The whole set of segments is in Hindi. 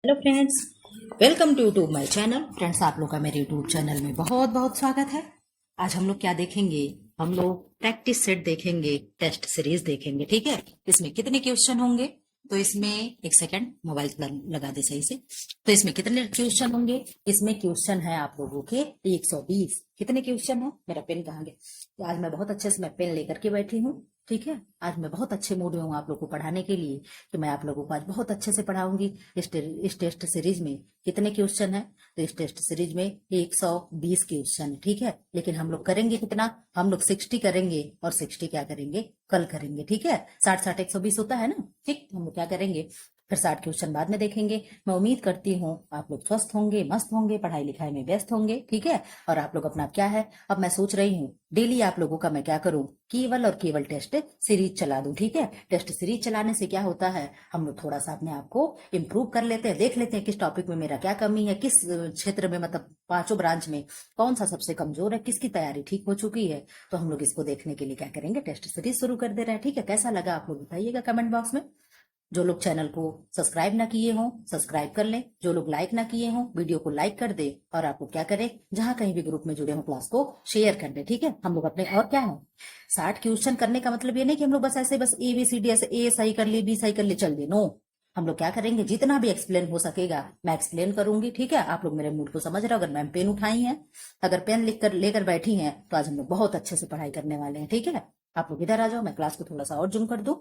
Hello friends, welcome to YouTube my channel. Friends, आप लोग का मेरे यूट्यूब चैनल में बहुत बहुत स्वागत है। आज हम लोग क्या देखेंगे? हम लोग प्रैक्टिस सेट देखेंगे, टेस्ट सीरीज देखेंगे। ठीक है, इसमें कितने क्वेश्चन होंगे? तो इसमें एक सेकंड मोबाइल लगा दे सही से। तो इसमें कितने क्वेश्चन होंगे? इसमें क्वेश्चन है आप लोगों के 120। कितने क्वेश्चन है? मेरा पेन कहाँ गया? तो आज मैं बहुत अच्छे से मैं पेन लेकर के बैठी हूँ। ठीक है, आज मैं बहुत अच्छे मूड में हूँ आप लोग को पढ़ाने के लिए, कि मैं आप लोगों को आज बहुत अच्छे से पढ़ाऊंगी। इस टेस्ट सीरीज में कितने क्वेश्चन है? तो इस टेस्ट सीरीज में 120 क्वेश्चन है। ठीक है, लेकिन हम लोग करेंगे कितना? हम लोग 60 करेंगे, और 60 क्या करेंगे? कल करेंगे। ठीक है, 60 120 होता है ना। ठीक, हम लोग क्या करेंगे? फिर 60 क्वेश्चन बाद में देखेंगे। मैं उम्मीद करती हूँ आप लोग स्वस्थ होंगे, मस्त होंगे, पढ़ाई लिखाई में व्यस्त होंगे। ठीक है, और आप लोग अपना क्या है, अब मैं सोच रही हूँ डेली आप लोगों का मैं क्या करूँ, केवल और केवल टेस्ट सीरीज चला दूं। ठीक है, टेस्ट सीरीज चलाने से क्या होता है, हम लोग थोड़ा सा अपने आप को इम्प्रूव कर लेते हैं, देख लेते हैं किस टॉपिक में मेरा क्या कमी है, किस क्षेत्र में, मतलब पांचों ब्रांच में कौन सा सबसे कमजोर है, किसकी तैयारी ठीक हो चुकी है। तो हम लोग इसको देखने के लिए क्या करेंगे, टेस्ट सीरीज शुरू कर दे रहे हैं। ठीक है, कैसा लगा आप लोग बताइएगा कमेंट बॉक्स में। जो लोग चैनल को सब्सक्राइब ना किए हों सब्सक्राइब कर लें, जो लोग लाइक ना किए हों वीडियो को लाइक कर दे, और आप लोग क्या करें, जहां कहीं भी ग्रुप में जुड़े हों क्लास को शेयर कर दे। ठीक है, हम लोग अपने, और क्या है, 60 क्वेश्चन करने का मतलब ये नहीं कि हम लोग बस ऐसे बस ए बी सी डी ऐसे ए सही कर लिए बी सही कर लिए चल दिए। नो, हम लोग क्या करेंगे, जितना भी एक्सप्लेन हो सकेगा मैं एक्सप्लेन करूंगी। ठीक है, आप लोग मेरे मूड को समझ रहे हो। अगर मैम पेन उठाई है, अगर पेन लिख कर लेकर बैठी हैं, तो आज हम लोग बहुत अच्छे से पढ़ाई करने वाले हैं। ठीक है, आप लोग इधर आ जाओ, मैं क्लास को थोड़ा सा और जूम कर दूं।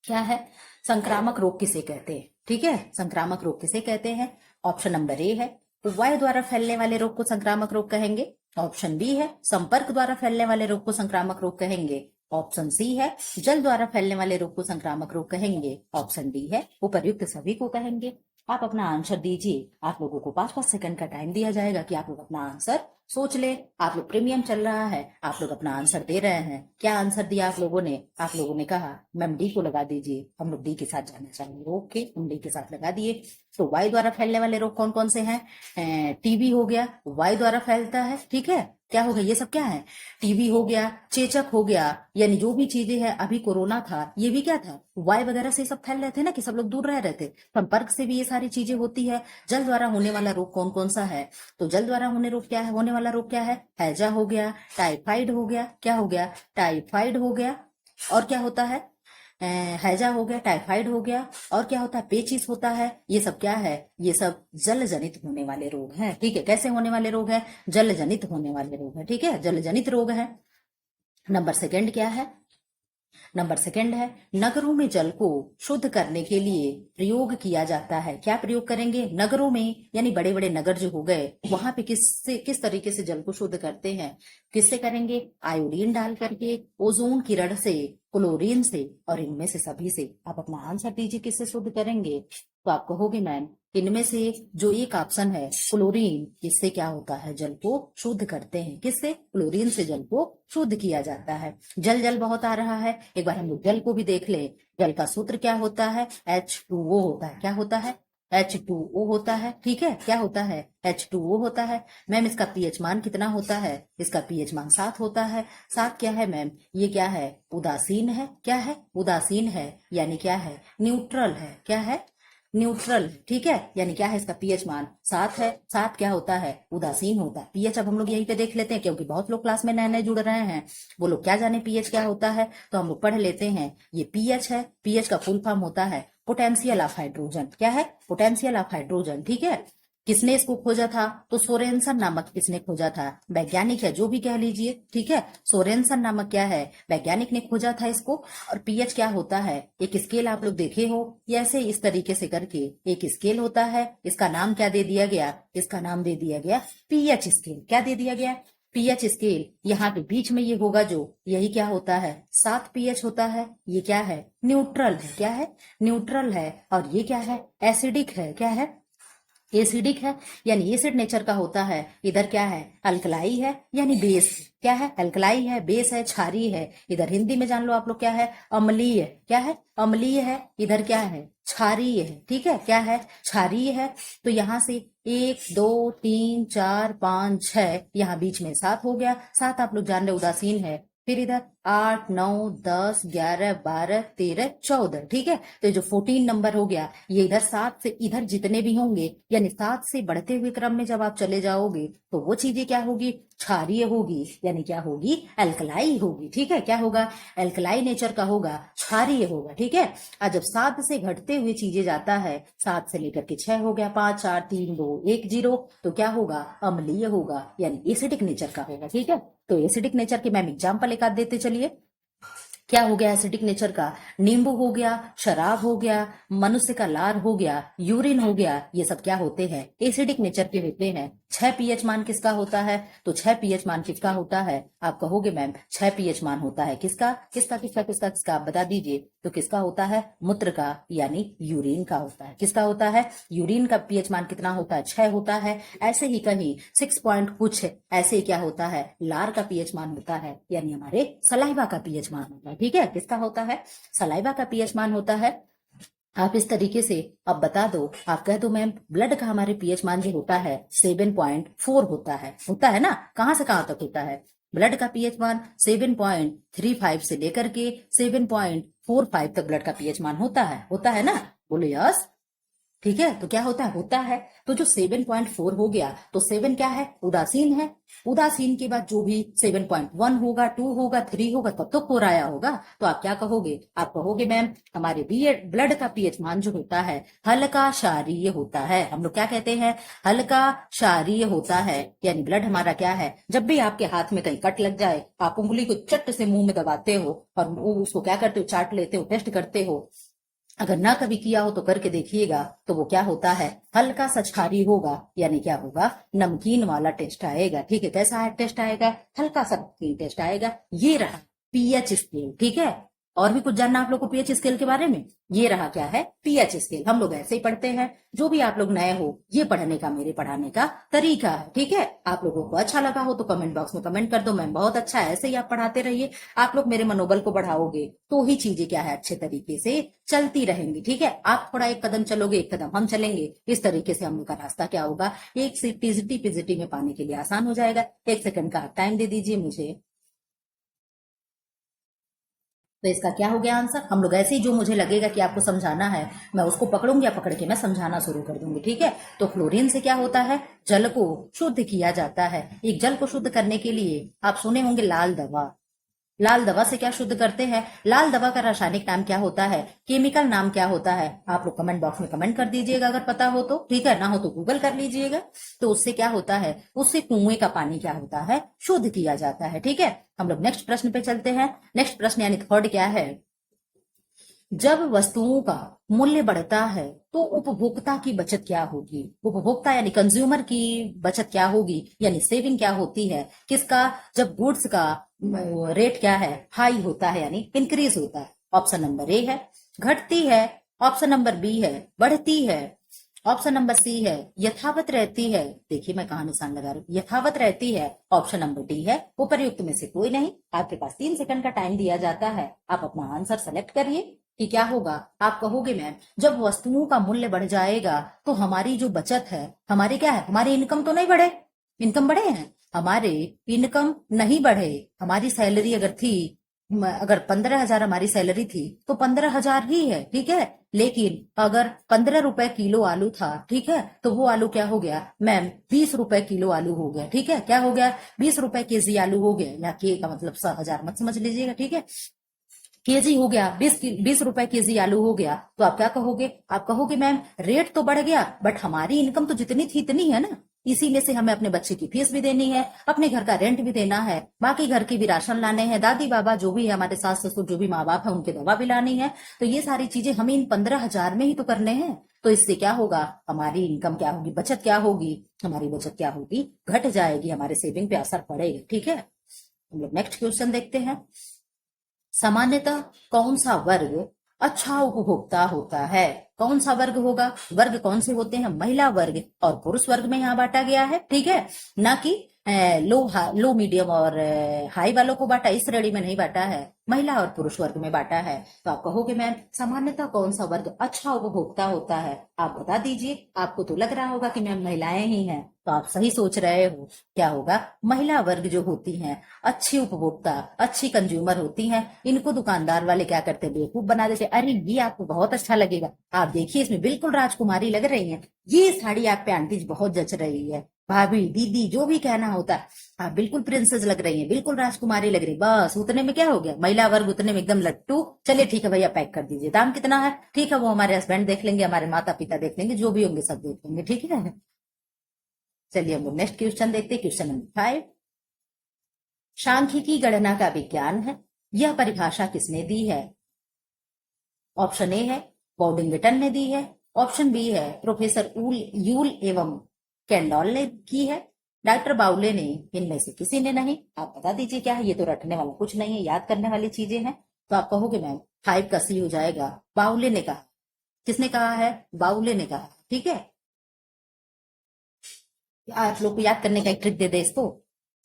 क्या है, संक्रामक रोग किसे कहते हैं? ठीक है, संक्रामक रोग किसे कहते हैं? ऑप्शन नंबर ए है, वायु द्वारा फैलने वाले रोग को संक्रामक रोग कहेंगे। ऑप्शन बी है, संपर्क द्वारा फैलने वाले रोग को संक्रामक रोग कहेंगे। ऑप्शन सी है, जल द्वारा फैलने वाले रोग को संक्रामक रोग कहेंगे। ऑप्शन डी है, उपर्युक्त सभी को कहेंगे। आप अपना आंसर दीजिए। आप लोगों को 5-5 सेकंड का टाइम दिया जाएगा कि आप लोग अपना आंसर सोच ले। आप लोग प्रीमियम चल रहा है, आप लोग अपना आंसर दे रहे हैं। क्या आंसर दिया आप लोगों ने? आप लोगों ने कहा मैम डी को लगा दीजिए, हम लोग डी के साथ जाना चाहेंगे। ओके, हम डी के साथ लगा दिए। तो वायु द्वारा फैलने वाले रोग कौन कौन से हैं? टीबी हो गया, वायु द्वारा फैलता है। ठीक है, क्या हो गया, ये सब क्या है? टीबी हो गया, चेचक हो गया, यानी जो भी चीजें हैं, अभी कोरोना था, ये भी क्या था, वायु वगैरह से सब फैल रहे थे ना, कि सब लोग दूर रह रहे थे। संपर्क से भी ये सारी चीजें होती है। जल द्वारा होने वाला रोग कौन कौन सा है? तो जल द्वारा होने वाला रोग क्या है? हैजा हो गया, टाइफाइड हो गया। क्या हो गया? टाइफाइड हो गया। और क्या होता है? हैजा हो गया, टाइफाइड हो गया, और क्या होता है? पेचिस होता है। ये सब क्या है? ये सब जल जनित होने वाले रोग हैं। ठीक है, कैसे होने वाले रोग है? जल जनित होने वाले रोग है। ठीक है, जल जनित रोग है। नंबर सेकंड क्या है? नंबर सेकंड है, नगरों में जल को शुद्ध करने के लिए प्रयोग किया जाता है। क्या प्रयोग करेंगे? नगरों में, यानी बड़े बड़े नगर जो हो गए, वहां पे किस तरीके से जल को शुद्ध करते हैं? किससे करेंगे? आयोडीन डाल करके, ओजोन किरण से, क्लोरीन से, और इनमें से सभी से। आप अपना आंसर दीजिए, किससे शुद्ध करेंगे? तो आप कहोगे मैम इनमें से जो एक ऑप्शन है क्लोरीन, इससे क्या होता है, जल को शुद्ध करते हैं। किससे? क्लोरीन से जल को शुद्ध किया जाता है। जल जल बहुत आ रहा है, एक बार हम लोग जल को भी देख ले। जल का सूत्र क्या होता है? H2O होता है। क्या होता है? H2O होता है। ठीक है, क्या होता है? H2O होता है। मैम इसका पीएच मान कितना होता है? इसका पीएच मान 7 होता है। 7 क्या है मैम? ये क्या है? उदासीन है। क्या है? उदासीन है, यानी क्या है? न्यूट्रल है। क्या है? न्यूट्रल। ठीक है, यानी क्या है? इसका पीएच मान 7 है। 7 क्या होता है? उदासीन होता है। पीएच अब हम लोग यहीं पे देख लेते हैं, क्योंकि बहुत लोग क्लास में नए नए जुड़ रहे हैं, वो लोग क्या जाने पीएच क्या होता है, तो हम लोग पढ़ लेते हैं। ये पीएच है, पीएच का फुल फॉर्म होता है पोटेंशियल ऑफ हाइड्रोजन। क्या है? Potential of hydrogen. ठीक है, किसने इसको खोजा था? तो सोरेनसन नामक किसने खोजा था? वैज्ञानिक है, जो भी कह लीजिए। ठीक है, सोरेनसन नामक क्या है? वैज्ञानिक ने खोजा था इसको। और पीएच क्या होता है? एक स्केल आप लोग देखे हो, ऐसे इस तरीके से करके एक स्केल होता है। इसका नाम क्या दे दिया गया? इसका नाम दे दिया गया पीएच स्केल। क्या दे दिया गया? PH scale. यहाँ पे बीच में ये होगा जो, यही क्या होता है? 7 पीएच होता है। ये क्या है? न्यूट्रल है। क्या है? न्यूट्रल है। और ये क्या है? एसिडिक है। क्या है? एसिडिक है, यानी एसिड नेचर का होता है। इधर क्या है? अल्कलाई है, यानी बेस। क्या है? अल्कलाई है, बेस है, क्षारीय है। इधर हिंदी में जान लो आप लोग क्या है? अम्लीय। क्या है? अम्लीय है। इधर क्या है? क्षारीय है। ठीक है, क्या है? क्षारीय है। तो यहां से 1 2 3 4 5 6, यहाँ बीच में 7 हो गया। 7 आप लोग जान रहे उदासीन है, फिर इधर 8, 9, 10, 11, 12, 13, 14, ठीक है। तो ये जो 14 नंबर हो गया, ये इधर 7 से इधर जितने भी होंगे, यानी 7 से बढ़ते हुए क्रम में जब आप चले जाओगे तो वो चीजें क्या होगी, क्षारीय होगी, यानी क्या होगी, एल्कलाई होगी, ठीक है। क्या होगा, एल्कलाई नेचर का होगा, क्षारीय होगा, ठीक है। आज जब 7 से घटते हुए चीजें जाता है, 7 से लेकर के 6 हो गया, 5, 4, 3, 2, 1, 0, तो क्या होगा, अम्लीय होगा, यानी एसिडिक नेचर का होगा, ठीक है। तो एसिडिक नेचर के मैम एग्जाम्पल एक आध देते चलिए। क्या हो गया एसिडिक नेचर का, नींबू हो गया, शराब हो गया, मनुष्य का लार हो गया, यूरिन हो गया, ये सब क्या होते हैं, एसिडिक नेचर के होते हैं। 6 पीएच मान किसका होता है, तो 6 पीएच मान किसका होता है, आप कहोगे मैम 6 पीएच मान होता है किसका, किसका किसका किसका किसका, आप बता दीजिए। तो किसका होता है, मूत्र का, यानी यूरिन का होता है। किसका होता है, यूरिन का पीएच मान कितना होता है, 6 होता है। ऐसे ही कहीं 6 पॉइंट कुछ ऐसे क्या होता है, लार का पीएच मान होता है, यानी हमारे सलाइवा का पीएच मान होता है, ठीक है। किसका होता है, सलाइवा का पीएच मान होता है। आप इस तरीके से अब बता दो, आप कह दो मैम ब्लड का हमारे पीएच मान जो होता है 7.4 होता है ना, कहां से कहां तक होता है, ब्लड का पीएच मान 7.35 से लेकर के 7.45 तक ब्लड का पीएच मान होता है ना, बोलो यस, ठीक है। तो क्या होता है। तो जो 7.4 हो गया, तो 7 क्या है, उदासीन है। उदासीन के बाद जो भी 7.1 होगा, 2 होगा, 3 होगा, तब तो 4 आया होगा। तो आप क्या कहोगे, आप कहोगे मैम हमारे ब्लड का पीएच मान जो होता है हल्का क्षारीय होता है। हम लोग क्या कहते हैं, हल्का क्षारीय होता है, यानी ब्लड हमारा क्या है, जब भी आपके हाथ में कहीं कट लग जाए, आप उंगली को चट से मुंह में दबाते हो और उसको क्या करते हो, चाट लेते हो, टेस्ट करते हो। अगर ना कभी किया हो तो करके देखिएगा, तो वो क्या होता है, हल्का सा क्षारीय होगा, यानी क्या होगा, नमकीन वाला टेस्ट आएगा, ठीक है। कैसा है टेस्ट आएगा, हल्का सा नमकीन टेस्ट आएगा। ये रहा पीएच स्केल, ठीक है। और भी कुछ जानना आप लोग को पीएच स्केल के बारे में, ये रहा क्या है, पीएच स्केल। हम लोग ऐसे ही पढ़ते हैं, जो भी आप लोग नए हो, ये पढ़ने का मेरे पढ़ाने का तरीका है, ठीक है। आप लोगों को अच्छा लगा हो तो कमेंट बॉक्स में कमेंट कर दो, मैम बहुत अच्छा है, ऐसे ही आप पढ़ाते रहिए। आप लोग मेरे मनोबल को बढ़ाओगे तो ही चीजें क्या है, अच्छे तरीके से चलती रहेंगी, ठीक है। आप थोड़ा एक कदम चलोगे, एक कदम हम चलेंगे, इस तरीके से हम लोग का रास्ता क्या होगा, एक से टीजीटी पीजीटी में पाने के लिए आसान हो जाएगा। 1 सेकंड का टाइम दे दीजिए मुझे। तो इसका क्या हो गया आंसर, हम लोग ऐसे ही जो मुझे लगेगा कि आपको समझाना है, मैं उसको पकड़ूंगी या पकड़ के मैं समझाना शुरू कर दूंगी, ठीक है। तो क्लोरीन से क्या होता है, जल को शुद्ध किया जाता है। एक जल को शुद्ध करने के लिए आप सुने होंगे लाल दवा, लाल दवा से क्या शुद्ध करते हैं, लाल दवा का रासायनिक नाम क्या होता है, केमिकल नाम क्या होता है, आप लोग कमेंट बॉक्स में कमेंट कर दीजिएगा अगर पता हो तो, ठीक है, ना हो तो गूगल कर लीजिएगा। तो उससे क्या होता है, उससे कुएं का पानी क्या होता है, शुद्ध किया जाता है, ठीक है। हम लोग नेक्स्ट प्रश्न पे चलते हैं। नेक्स्ट प्रश्न यानी थर्ड क्या है, जब वस्तुओं का मूल्य बढ़ता है तो उपभोक्ता की बचत क्या होगी, उपभोक्ता यानी कंज्यूमर की बचत क्या होगी, यानी सेविंग क्या होती है, किसका, जब गुड्स का रेट क्या है, हाई होता है, यानी इंक्रीज होता है। ऑप्शन नंबर ए है, घटती है। ऑप्शन नंबर बी है, बढ़ती है। ऑप्शन नंबर सी है, यथावत रहती है। देखिए मैं कहाँ निशान लगा रही हूँ, यथावत रहती है। ऑप्शन नंबर डी है, उपर्युक्त में से कोई नहीं। आपके पास 3 सेकंड का टाइम दिया जाता है, आप अपना आंसर सेलेक्ट करिए कि क्या होगा। आप कहोगे मैम जब वस्तुओं का मूल्य बढ़ जाएगा तो हमारी जो बचत है, हमारी क्या है, हमारी इनकम तो नहीं बढ़े, इनकम बढ़े हैं, हमारे इनकम नहीं बढ़े। हमारी सैलरी अगर थी, अगर 15,000 हमारी सैलरी थी तो 15,000 ही है, ठीक है। लेकिन अगर 15 रुपए किलो आलू था, ठीक है, तो वो आलू क्या हो गया मैम, 20 रुपए किलो आलू हो गया, ठीक है। क्या हो गया, 20 रुपए केजी आलू हो गया, या के का मतलब 100,000 मत समझ लीजिएगा, ठीक है। केजी हो गया, 20 रुपए केजी आलू हो गया। तो आप क्या कहोगे, आप कहोगे मैम रेट तो बढ़ गया बट हमारी इनकम तो जितनी थी इतनी है ना, इसी में से हमें अपने बच्चे की फीस भी देनी है, अपने घर का रेंट भी देना है, बाकी घर के भी राशन लाने हैं, दादी बाबा जो भी है, हमारे सास ससुर जो भी माँ बाप है उनके दवा भी लानी है। तो ये सारी चीजें हमें इन 15,000 में ही तो करने हैं। तो इससे क्या होगा, हमारी इनकम क्या होगी, बचत क्या होगी, हमारी बचत क्या होगी, घट जाएगी, हमारे सेविंग पे असर पड़ेगा, ठीक है। हम लोग नेक्स्ट क्वेश्चन देखते हैं। सामान्यतः कौन सा वर्ग अच्छा उपभोक्ता होता है, कौन सा वर्ग होगा, वर्ग कौन से होते हैं, महिला वर्ग और पुरुष वर्ग में यहाँ बांटा गया है, ठीक है, ना कि लो मीडियम और हाई वालों को बांटा, इस श्रेणी में नहीं बांटा है, महिला और पुरुष वर्ग में बांटा है। तो आप कहोगे मैम सामान्यतः कौन सा वर्ग अच्छा उपभोक्ता होता है, आप बता दीजिए। आपको तो लग रहा होगा कि मैम महिलाएं ही हैं, तो आप सही सोच रहे हो। क्या होगा, महिला वर्ग जो होती हैं अच्छी उपभोक्ता, अच्छी कंज्यूमर होती हैं। इनको दुकानदार वाले क्या करते हैं, बेवकूफ बना देते, अरे ये आपको बहुत अच्छा लगेगा, आप देखिए इसमें बिल्कुल राजकुमारी लग रही है, ये साड़ी आप पे आंटी जी बहुत जच रही है, भाभी दीदी जो भी कहना होता है, आप बिल्कुल प्रिंसेस लग रही हैं, बिल्कुल राजकुमारी लग रही। बस उतने में क्या हो गया, महिला वर्ग उतने में एकदम लट्टू। चलिए ठीक है भैया, पैक कर दीजिए। दाम कितना है, ठीक है वो हमारे हस्बैंड देख लेंगे, हमारे माता पिता देख लेंगे, जो भी होंगे सब देख लेंगे, ठीक है। चलिए हम लोग नेक्स्ट क्वेश्चन देखते हैं, क्वेश्चन नंबर 5। सांख्यिकी गणना का विज्ञान है, यह परिभाषा किसने दी है। ऑप्शन ए है बॉडिंगटन ने दी है, ऑप्शन बी है प्रोफेसर यूल एवं कैंडॉल ने की है, डॉक्टर बाउले ने, इनमें से किसी ने नहीं। आप बता दीजिए क्या है, ये तो रटने वाला कुछ नहीं है, याद करने वाली चीजें हैं। तो आप कहोगे मैम 5 का सी हो जाएगा, बाउले ने कहा। किसने कहा है, बाउले ने कहा, ठीक है। आप लोग को याद करने का एक ट्रिक दे दे इसको,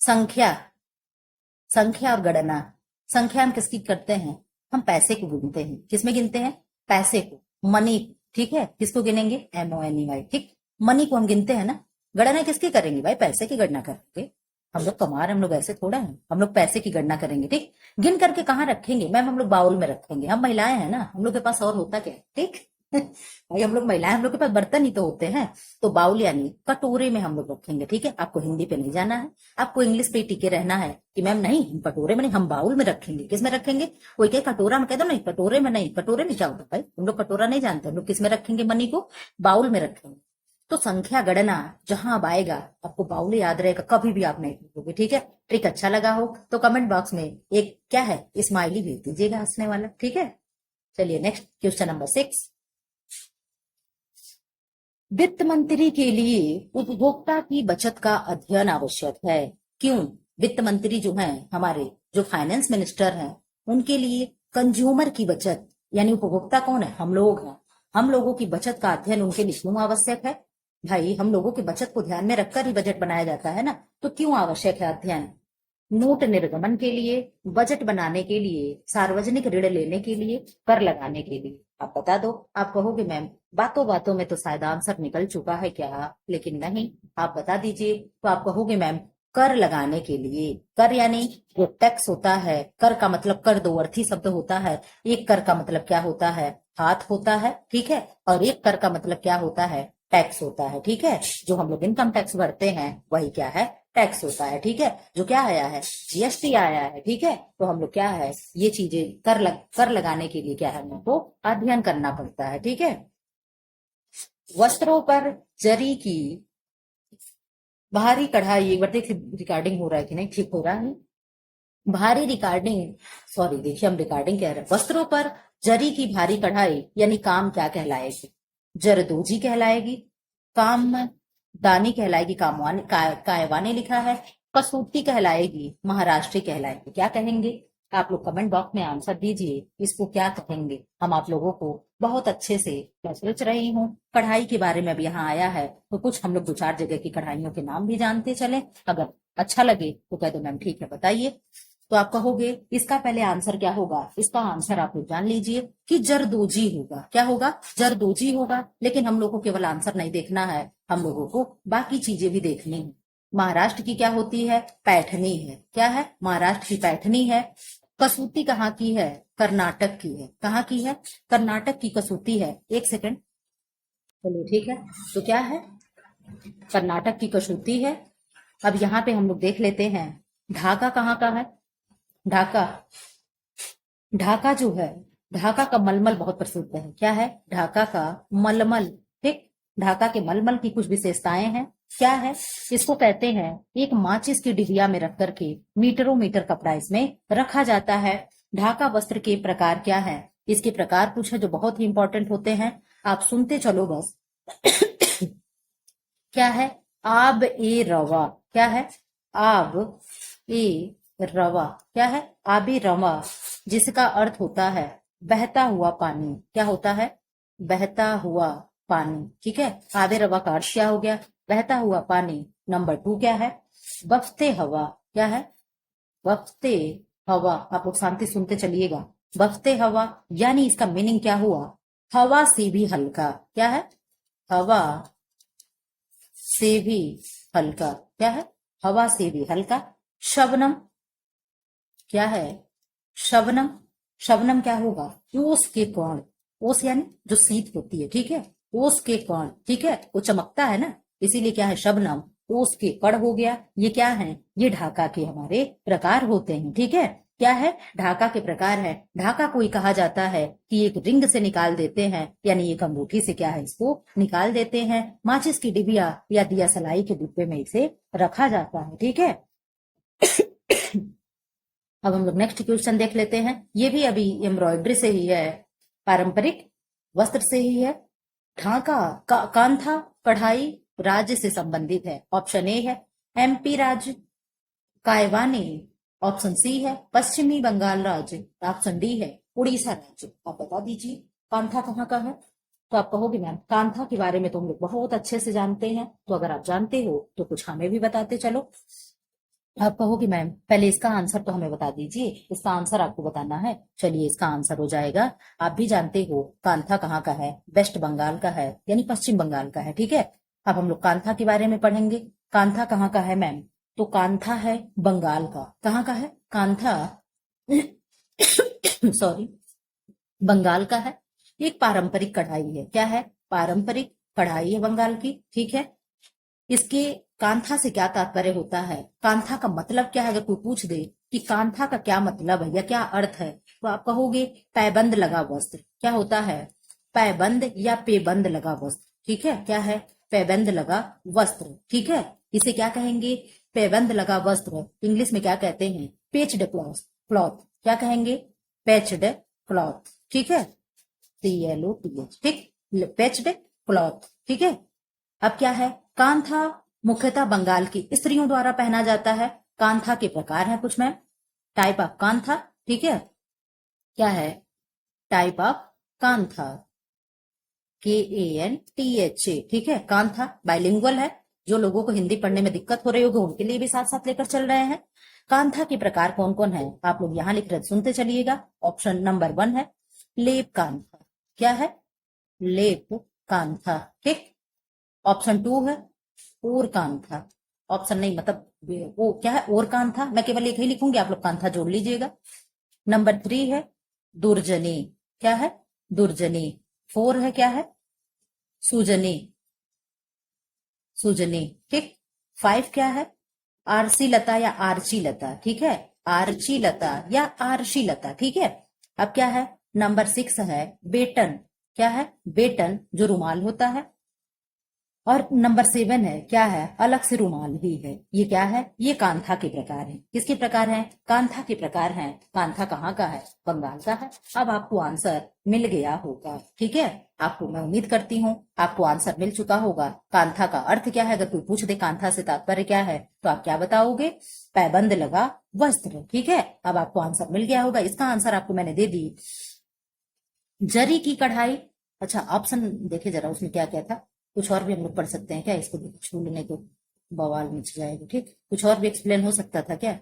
संख्या संख्या और गणना। संख्या हम किसकी करते हैं, हम पैसे को गिनते हैं, किसमें गिनते हैं, पैसे को, मनी, ठीक है। किसको गिनेंगे, MONEY, ठीक, मनी को हम गिनते हैं ना। गणना किसकी करेंगे भाई, पैसे की गणना करेंगे। हम लोग कमार, हम लोग ऐसे थोड़ा है, हम लोग पैसे की गणना करेंगे, ठीक। गिन करके कहाँ रखेंगे मैम, हम लोग बाउल में रखेंगे, हम महिलाएं हैं ना, हम लोग के पास और होता क्या है, ठीक। भाई हम लोग महिलाएं, हम लोग के पास बर्तन ही तो होते हैं। तो बाउल यानी कटोरे में हम लोग रखेंगे, ठीक है। आपको हिंदी पे नहीं जाना है, आपको इंग्लिश पे ही टिके रहना है कि मैम नहीं हम कटोरे में नहीं, हम बाउल में रखेंगे। किस में रखेंगे, कोई कहे कटोरा में, कह दो नहीं कटोरे में नहीं, कटोरे में क्या होता है भाई, हम लोग कटोरा नहीं जानते, हम लोग किस में रखेंगे, मनी को बाउल में रखेंगे। तो संख्या गणना जहां अब आएगा आपको बाउल याद रहेगा, कभी भी आप नहीं भूलोगे, ठीक है। ट्रिक अच्छा लगा हो तो कमेंट बॉक्स में एक क्या है, स्माइली भेज दीजिएगा हंसने वाला, ठीक है। चलिए नेक्स्ट क्वेश्चन नंबर 6। वित्त मंत्री के लिए उपभोक्ता की बचत का अध्ययन आवश्यक है, क्यों। वित्त मंत्री जो हैं हमारे, जो फाइनेंस मिनिस्टर हैं, उनके लिए कंज्यूमर की बचत यानी उपभोक्ता कौन है, हम लोग हैं, हम लोगों की बचत का अध्ययन उनके लिए क्यों आवश्यक है। भाई हम लोगों की बचत को ध्यान में रखकर ही बजट बनाया जाता है ना, तो क्यों आवश्यक है अध्ययन। नोट निर्गमन के लिए, बजट बनाने के लिए, सार्वजनिक ऋण लेने के लिए, कर लगाने के लिए। आप बता दो। आप कहोगे मैम बातों बातों में तो शायद आंसर निकल चुका है क्या, लेकिन नहीं, आप बता दीजिए। तो आप कहोगे मैम कर लगाने के लिए। कर यानी जो टैक्स होता है, कर का मतलब कर दो अर्थी शब्द होता है। एक कर का मतलब क्या होता है, हाथ होता है, ठीक है। और एक कर का मतलब क्या होता है, टैक्स होता है, ठीक है। जो हम लोग इनकम टैक्स भरते हैं वही क्या है, टैक्स होता है, ठीक है। जो क्या आया है, GST आया है, ठीक है। तो हम लोग क्या है, ये चीजें कर लगाने के लिए क्या है, हमको अध्ययन करना पड़ता है, ठीक है। वस्त्रों पर जरी की भारी कढ़ाई, एक बार देखिए रिकॉर्डिंग हो रहा है कि नहीं, ठीक हो रहा है। भारी रिकॉर्डिंग, सॉरी देखिए हम रिकॉर्डिंग कह रहे हैं। वस्त्रों पर जरी की भारी कढ़ाई यानी काम क्या कहलाएगी, जरदोजी कहलाएगी, काम दानी कहलाएगी, कामवानी कायवानी लिखा है, कसूती कहलाएगी, महाराष्ट्री कहलाएगी। क्या कहेंगे, आप लोग कमेंट बॉक्स में आंसर दीजिए, इसको क्या कहेंगे। हम आप लोगों को बहुत अच्छे से मैं सोच रही हूँ, कढ़ाई के बारे में अब यहाँ आया है तो कुछ हम लोग 2-4 जगह की कढ़ाइयों के नाम भी जानते चले। अगर अच्छा लगे तो कह दो मैम ठीक है बताइए। तो आप कहोगे इसका पहले आंसर क्या होगा, इसका आंसर आप लोग जान लीजिए कि जरदोजी होगा। क्या होगा, जरदोजी होगा। लेकिन हम लोग को केवल आंसर नहीं देखना है, हम लोगों को बाकी चीजें भी देखनी है। महाराष्ट्र की क्या होती है, पैठनी है। क्या है, महाराष्ट्र की पैठनी है। कसूती कहाँ की है, कर्नाटक की है। कहाँ की है, कर्नाटक की कसूती है। एक सेकंड, चलिए ठीक है। तो क्या है, कर्नाटक की कसूती है। अब यहाँ पे हम लोग देख लेते हैं ढाका कहाँ का है। ढाका, ढाका जो है, ढाका का मलमल बहुत प्रसिद्ध है। क्या है, ढाका का मलमल, ठीक। ढाका के मलमल की कुछ विशेषताएं हैं। क्या है, इसको कहते हैं एक माचिस की डिबिया में रख करके मीटरों मीटर कपड़ा इसमें रखा जाता है। ढाका वस्त्र के प्रकार क्या है, इसके प्रकार कुछ है जो बहुत ही इंपॉर्टेंट होते हैं, आप सुनते चलो बस। क्या है, आब ए रवा। क्या है, आब ए रवा। क्या है, आबी रवा, जिसका अर्थ होता है बहता हुआ पानी। क्या होता है, बहता हुआ पानी, ठीक है। आबे रवा का अर्थ क्या हो गया, बहता हुआ पानी। नंबर 2 क्या है, वफ्ते हवा, क्या है? वफ्ते हवा। आप लोग शांति सुनते चलिएगा। वफ्ते हवा यानी इसका मीनिंग क्या हुआ? हवा से भी हल्का। क्या है? हवा से भी हल्का। क्या है? हवा से भी हल्का। शबनम, क्या है? शबनम। शबनम क्या होगा? ओस के कण। ओस यानी जो शीत होती है, ठीक है, ओस के कण, ठीक है, वो चमकता है ना, इसीलिए क्या है? शबनम। ओस के कण हो गया। ये क्या है? ये ढाका के हमारे प्रकार होते हैं, ठीक है। क्या है? ढाका के प्रकार है। ढाका को ही कहा जाता है कि एक रिंग से निकाल देते हैं, यानी एक अंगूठी से क्या है, इसको निकाल देते हैं। माचिस की डिबिया या दिया सलाई के डिब्बे में इसे रखा जाता है, ठीक है। अब हम लोग नेक्स्ट क्वेश्चन देख लेते हैं। ये भी अभी एम्ब्रॉयडरी से ही है, पारंपरिक वस्त्र से ही है। ढाका कांथा कढ़ाई राज्य से संबंधित है। ऑप्शन ए है एमपी राज्य, कायवानी ऑप्शन सी है पश्चिमी बंगाल राज्य, ऑप्शन डी है उड़ीसा राज्य। आप बता दीजिए कांथा कहाँ का है। तो आप कहोगे मैम कांथा के बारे में तो हम लोग बहुत अच्छे से जानते हैं, तो अगर आप जानते हो तो कुछ हमें भी बताते चलो। आप कहोगे मैम पहले इसका आंसर तो हमें बता दीजिए, इसका आंसर आपको बताना है। चलिए इसका आंसर हो जाएगा, आप भी जानते हो कांथा कहाँ का है, वेस्ट बंगाल का है, यानी पश्चिम बंगाल का है, ठीक है। अब हम लोग कांथा के बारे में पढ़ेंगे। कांथा कहाँ का है मैम? तो कांथा है बंगाल का। कहाँ का है कांथा? सॉरी, बंगाल का है। एक पारंपरिक कढ़ाई है। क्या है? पारंपरिक कढ़ाई है बंगाल की, ठीक है। इसके कांथा से क्या तात्पर्य होता है? कांथा का मतलब क्या है? अगर कोई पूछ दे कि कांथा का क्या मतलब है या क्या अर्थ है, तो आप कहोगे पैबंद लगा वस्त्र। क्या होता है? पैबंद या पेबंद लगा वस्त्र, ठीक है। क्या है? पैबंद लगा वस्त्र, ठीक है। इसे क्या कहेंगे? पैबंद लगा वस्त्र। इंग्लिश में क्या कहते हैं? पेच्ड क्लॉथ। क्लॉथ क्या कहेंगे? पैच्ड क्लॉथ, ठीक है। CLOTH, ठीक, पैच्ड क्लॉथ, ठीक है। अब क्या है? कांथा मुख्यतः बंगाल की स्त्रियों द्वारा पहना जाता है। कांथा के प्रकार है कुछ में, टाइप ऑफ कांथा, ठीक है। क्या है? टाइप ऑफ कांथा, KANTHA, ठीक है। कांथा बाइलिंगुअल है, जो लोगों को हिंदी पढ़ने में दिक्कत हो रही होगी उनके लिए भी साथ साथ लेकर चल रहे हैं। कांथा के प्रकार कौन कौन है? आप लोग यहाँ लिख रहे सुनते चलिएगा। ऑप्शन नंबर 1 है लेप कांथा। क्या है? लेप कांथा, ठीक। ऑप्शन 2 है और कांथा। ऑप्शन नहीं, मतलब वो क्या है, और कांथा, मैं केवल एक ही लिखूंगी, आप लोग कांथा जोड़ लीजिएगा। नंबर 3 है दुर्जनी। क्या है? दुर्जनी। 4 है क्या है? सुजनी। सुजनी, ठीक। 5 क्या है? आरसी लता या आरची लता, ठीक है। आरची लता या आरशी लता, ठीक है। अब क्या है? नंबर 6 है बेटन। क्या है? बेटन जो रुमाल होता है। और नंबर 7 है क्या है? अलग से रुमाल ही है। ये क्या है? ये कांथा के प्रकार है। किसके प्रकार है? कांथा के प्रकार है। कांथा कहाँ का है? बंगाल का है। अब आपको आंसर मिल गया होगा, ठीक है। आपको मैं उम्मीद करती हूँ आपको आंसर मिल चुका होगा। कांथा का अर्थ क्या है? अगर कोई पूछ दे कांथा से तात्पर्य क्या है, तो आप क्या बताओगे? पैबंद लगा वस्त्र, ठीक है। अब आपको आंसर मिल गया होगा। इसका आंसर आपको मैंने दे दी, जरी की कढ़ाई। अच्छा ऑप्शन देखे जरा, उसमें क्या क्या था। कुछ और भी हम लोग पढ़ सकते हैं क्या? इसको छूने को बवाल मच जाएगा, ठीक। कुछ और भी एक्सप्लेन हो सकता था क्या?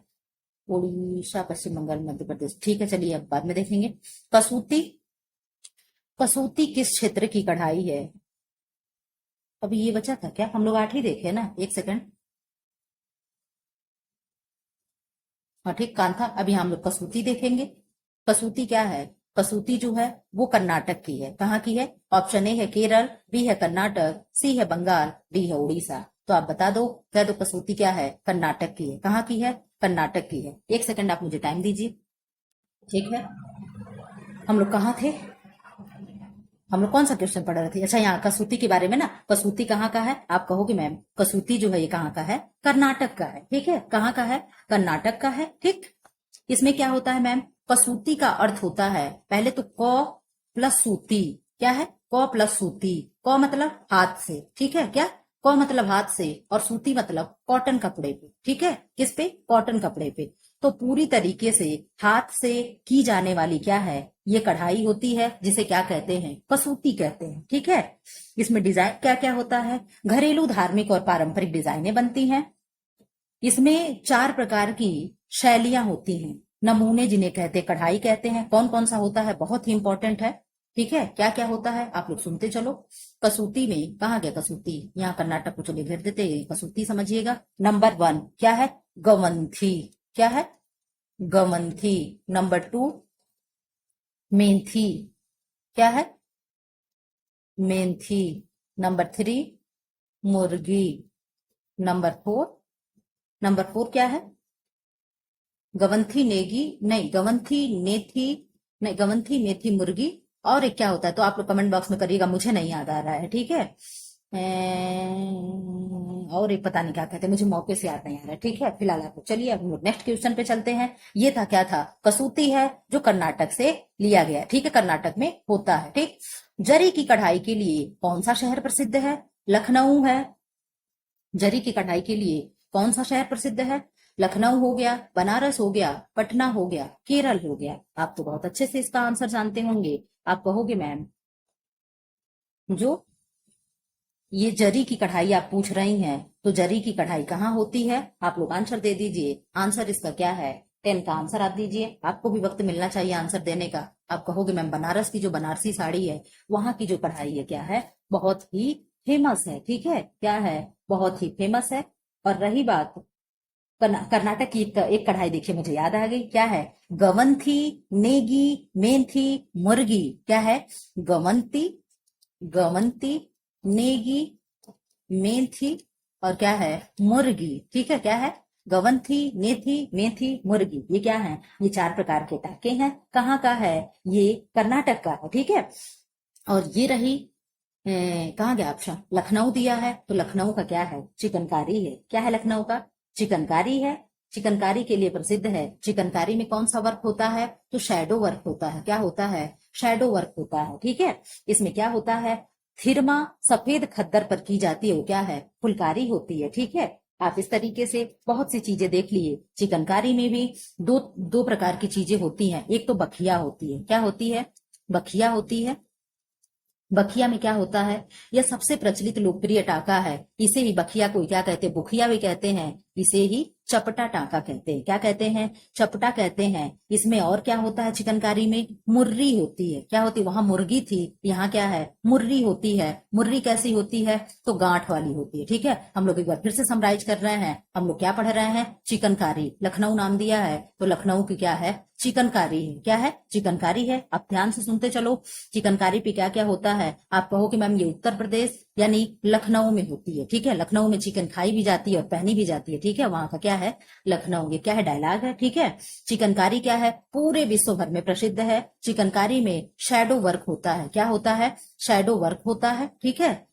उड़ीसा, पश्चिम बंगाल, मध्य प्रदेश, ठीक है। चलिए अब बाद में देखेंगे। कसूती। कसूती किस क्षेत्र की कढ़ाई है? अभी ये बचा था क्या? हम लोग 8 ही देखे ना, एक सेकंड। हाँ ठीक, कांथा। अभी हम लोग कसूती देखेंगे। कसूती क्या है? कसूती जो है वो कर्नाटक की है। कहाँ की है? ऑप्शन ए है केरल, बी है कर्नाटक, सी है बंगाल, डी है उड़ीसा। तो आप बता दो, कह दो कसूती क्या है? कर्नाटक की है। कहाँ की है? कर्नाटक की है। एक सेकंड आप मुझे टाइम दीजिए, ठीक है। हम लोग कहाँ थे? हम लोग कौन सा क्वेश्चन पढ़ रहे थे? अच्छा यहाँ कसूती के बारे में ना। कसूती कहाँ का है? आप कहोगे मैम कसूती जो है ये कहाँ का है? कर्नाटक का है, ठीक है। कहाँ का है? कर्नाटक का है, ठीक। इसमें क्या होता है मैम? कसूती का अर्थ होता है, पहले तो क प्लस सूती। क्या है? क प्लस सूती। क मतलब हाथ से, ठीक है। क्या? क मतलब हाथ से और सूती मतलब कॉटन कपड़े पे, ठीक है। किस पे? कॉटन कपड़े पे। तो पूरी तरीके से हाथ से की जाने वाली क्या है? ये कढ़ाई होती है, जिसे क्या कहते हैं? कसूती कहते हैं, ठीक है। इसमें डिजाइन क्या क्या होता है? घरेलू, धार्मिक और पारंपरिक डिजाइनें बनती हैं। इसमें 4 प्रकार की शैलियां होती हैं, नमूने जिन्हें कहते हैं, कढ़ाई कहते हैं। कौन कौन सा होता है, बहुत ही इंपॉर्टेंट है। ठीक है, क्या क्या होता है आप लोग सुनते चलो। कसूती में, कहाँ गया कसूती, यहाँ कर्नाटक को चले घेर देते, कसूती समझिएगा। नंबर 1 क्या है, गवंथी। क्या है, गवंथी। नंबर 2 मेंथी। क्या है, मेंथी। नंबर 3 मुर्गी। नंबर 4 क्या है, गवंथी नेगी, नहीं गवंथी नेथी, नहीं गवंथी मेथी मुर्गी। और एक क्या होता है तो आप लोग कमेंट बॉक्स में करिएगा, मुझे नहीं याद आ रहा है। ठीक है, और एक पता नहीं क्या कहते हैं, मुझे मौके से याद नहीं आ रहा है। ठीक है, फिलहाल आप लोग चलिए अब हम लोग नेक्स्ट क्वेश्चन पे चलते हैं। ये था, क्या था, कसूती है जो कर्नाटक से लिया गया है। ठीक है, कर्नाटक में होता है। ठीक, जरी की कढ़ाई के लिए कौन सा शहर प्रसिद्ध है, लखनऊ है। जरी की कढ़ाई के लिए कौन सा शहर प्रसिद्ध है, लखनऊ हो गया, बनारस हो गया, पटना हो गया, केरल हो गया। आप तो बहुत अच्छे से इसका आंसर जानते होंगे। आप कहोगे मैम जो ये जरी की कढ़ाई आप पूछ रही हैं, तो जरी की कढ़ाई कहाँ होती है, आप लोग आंसर दे दीजिए। आंसर इसका क्या है, 10 का आंसर आप दीजिए, आपको भी वक्त मिलना चाहिए आंसर देने का। आप कहोगे मैम बनारस की जो बनारसी साड़ी है, वहां की जो कढ़ाई है क्या है, बहुत ही फेमस है। ठीक है, क्या है, बहुत ही फेमस है। और रही बात कर्नाटक की, एक कढ़ाई देखिए मुझे याद आ गई, क्या है, गवंथी नेगी मेंथी मुर्गी। क्या है, गवंती, गवंती नेगी मेथी, और क्या है, मुर्गी। ठीक है, क्या है, गवंथी नेथी मेथी मुर्गी। ये क्या है, ये 4 प्रकार के टाके हैं। कहाँ का है, ये कर्नाटक का है। ठीक है, और ये रही कहाँ गया ऑप्शन, लखनऊ दिया है, तो लखनऊ का क्या है, चिकनकारी है। क्या है लखनऊ का, चिकनकारी है। चिकनकारी के लिए प्रसिद्ध है। चिकनकारी में कौन सा वर्क होता है, तो शैडो वर्क होता है। क्या होता है, शैडो वर्क होता है। ठीक है, इसमें क्या होता है, थिरमा सफेद खद्दर पर की जाती है, वो क्या है, फुलकारी होती है। ठीक है, आप इस तरीके से बहुत सी चीजें देख लिए। चिकनकारी में भी दो दो प्रकार की चीजें होती हैं, एक तो बखिया होती है। क्या होती है, बखिया होती है। बखिया में क्या होता है, यह सबसे प्रचलित लोकप्रिय टाका है। इसे ही बखिया को क्या कहते हैं, बुखिया भी कहते हैं। इसे ही चपटा टाका कहते हैं। क्या कहते हैं, चपटा कहते हैं। इसमें और क्या होता है, चिकनकारी में मुर्री होती है। क्या होती है, वहां मुर्गी थी, यहाँ क्या है, मुर्री होती है। मुर्री कैसी होती है, तो गांठ वाली होती है। ठीक है, हम लोग एक बार फिर से समराइज कर रहे हैं। हम लोग क्या पढ़ रहे हैं, चिकनकारी, लखनऊ नाम दिया है, तो लखनऊ की क्या है, चिकनकारी है। क्या है, चिकनकारी है। अब ध्यान से सुनते चलो, चिकनकारी पे क्या क्या होता है। आप कहो कि मैम ये उत्तर प्रदेश यानी लखनऊ में होती है। ठीक है, लखनऊ में चिकन खाई भी जाती है और पहनी भी जाती है। ठीक है, वहां का क्या है, लखनऊ। ये क्या है, डायलॉग है। ठीक है, चिकनकारी क्या है, पूरे विश्व भर में प्रसिद्ध है। चिकनकारी में शैडो वर्क होता है। क्या होता है, शैडो वर्क होता है। ठीक है,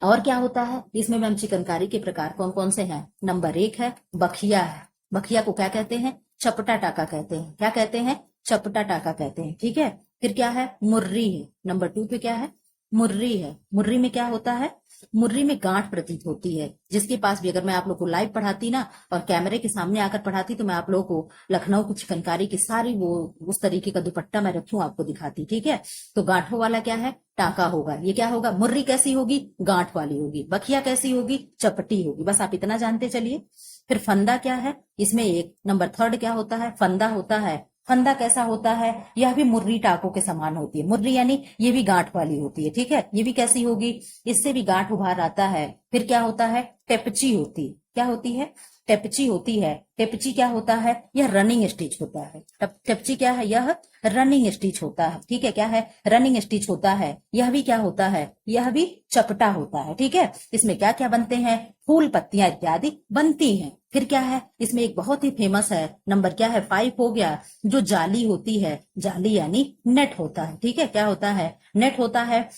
और क्या होता है इसमें मैम, चिकनकारी के प्रकार कौन कौन से हैं। नंबर 1 है बखिया है। बखिया को क्या कहते हैं, चपटा टाका कहते हैं। क्या कहते हैं, चपटा टाका कहते हैं। ठीक है, फिर क्या है, मुर्री है। नंबर 2 पे क्या है, मुर्री है। मुर्री में क्या होता है, मुर्री में गांठ प्रतीत होती है। जिसके पास भी, अगर मैं आप लोग को लाइव पढ़ाती ना और कैमरे के सामने आकर पढ़ाती, तो मैं आप लोगों को लखनऊ की चिकनकारी की सारी वो उस तरीके का दुपट्टा मैं रखूं आपको दिखाती। ठीक है, तो गांठों वाला क्या है, टाका होगा। ये क्या होगा, मुर्री कैसी होगी, गांठ वाली होगी। बखिया कैसी होगी, चपटी होगी। बस आप इतना जानते चलिए। फिर फंदा क्या है, इसमें एक नंबर 3 क्या होता है, फंदा होता है। फंदा कैसा होता है, यह भी मुर्री टाकों के समान होती है। मुर्री यानी ये भी गांठ वाली होती है। ठीक है, ये भी कैसी होगी, इससे भी गांठ उभार आता है। फिर क्या होता है, टेपची होती। क्या होती है, टेपची होती है। टेपची क्या होता है, यह रनिंग स्टिच होता है। टेपची क्या है, यह रनिंग स्टिच होता है। ठीक है, क्या है, रनिंग स्टिच होता है। यह भी क्या होता है, यह भी चपटा होता है। ठीक है, इसमें क्या क्या बनते हैं, फूल पत्तियां इत्यादि बनती हैं। फिर क्या है, इसमें एक बहुत ही फेमस है, नंबर क्या है, 5 हो गया, जो जाली होती है। जाली यानी नेट होता है। ठीक है, क्या होता है, नेट होता है।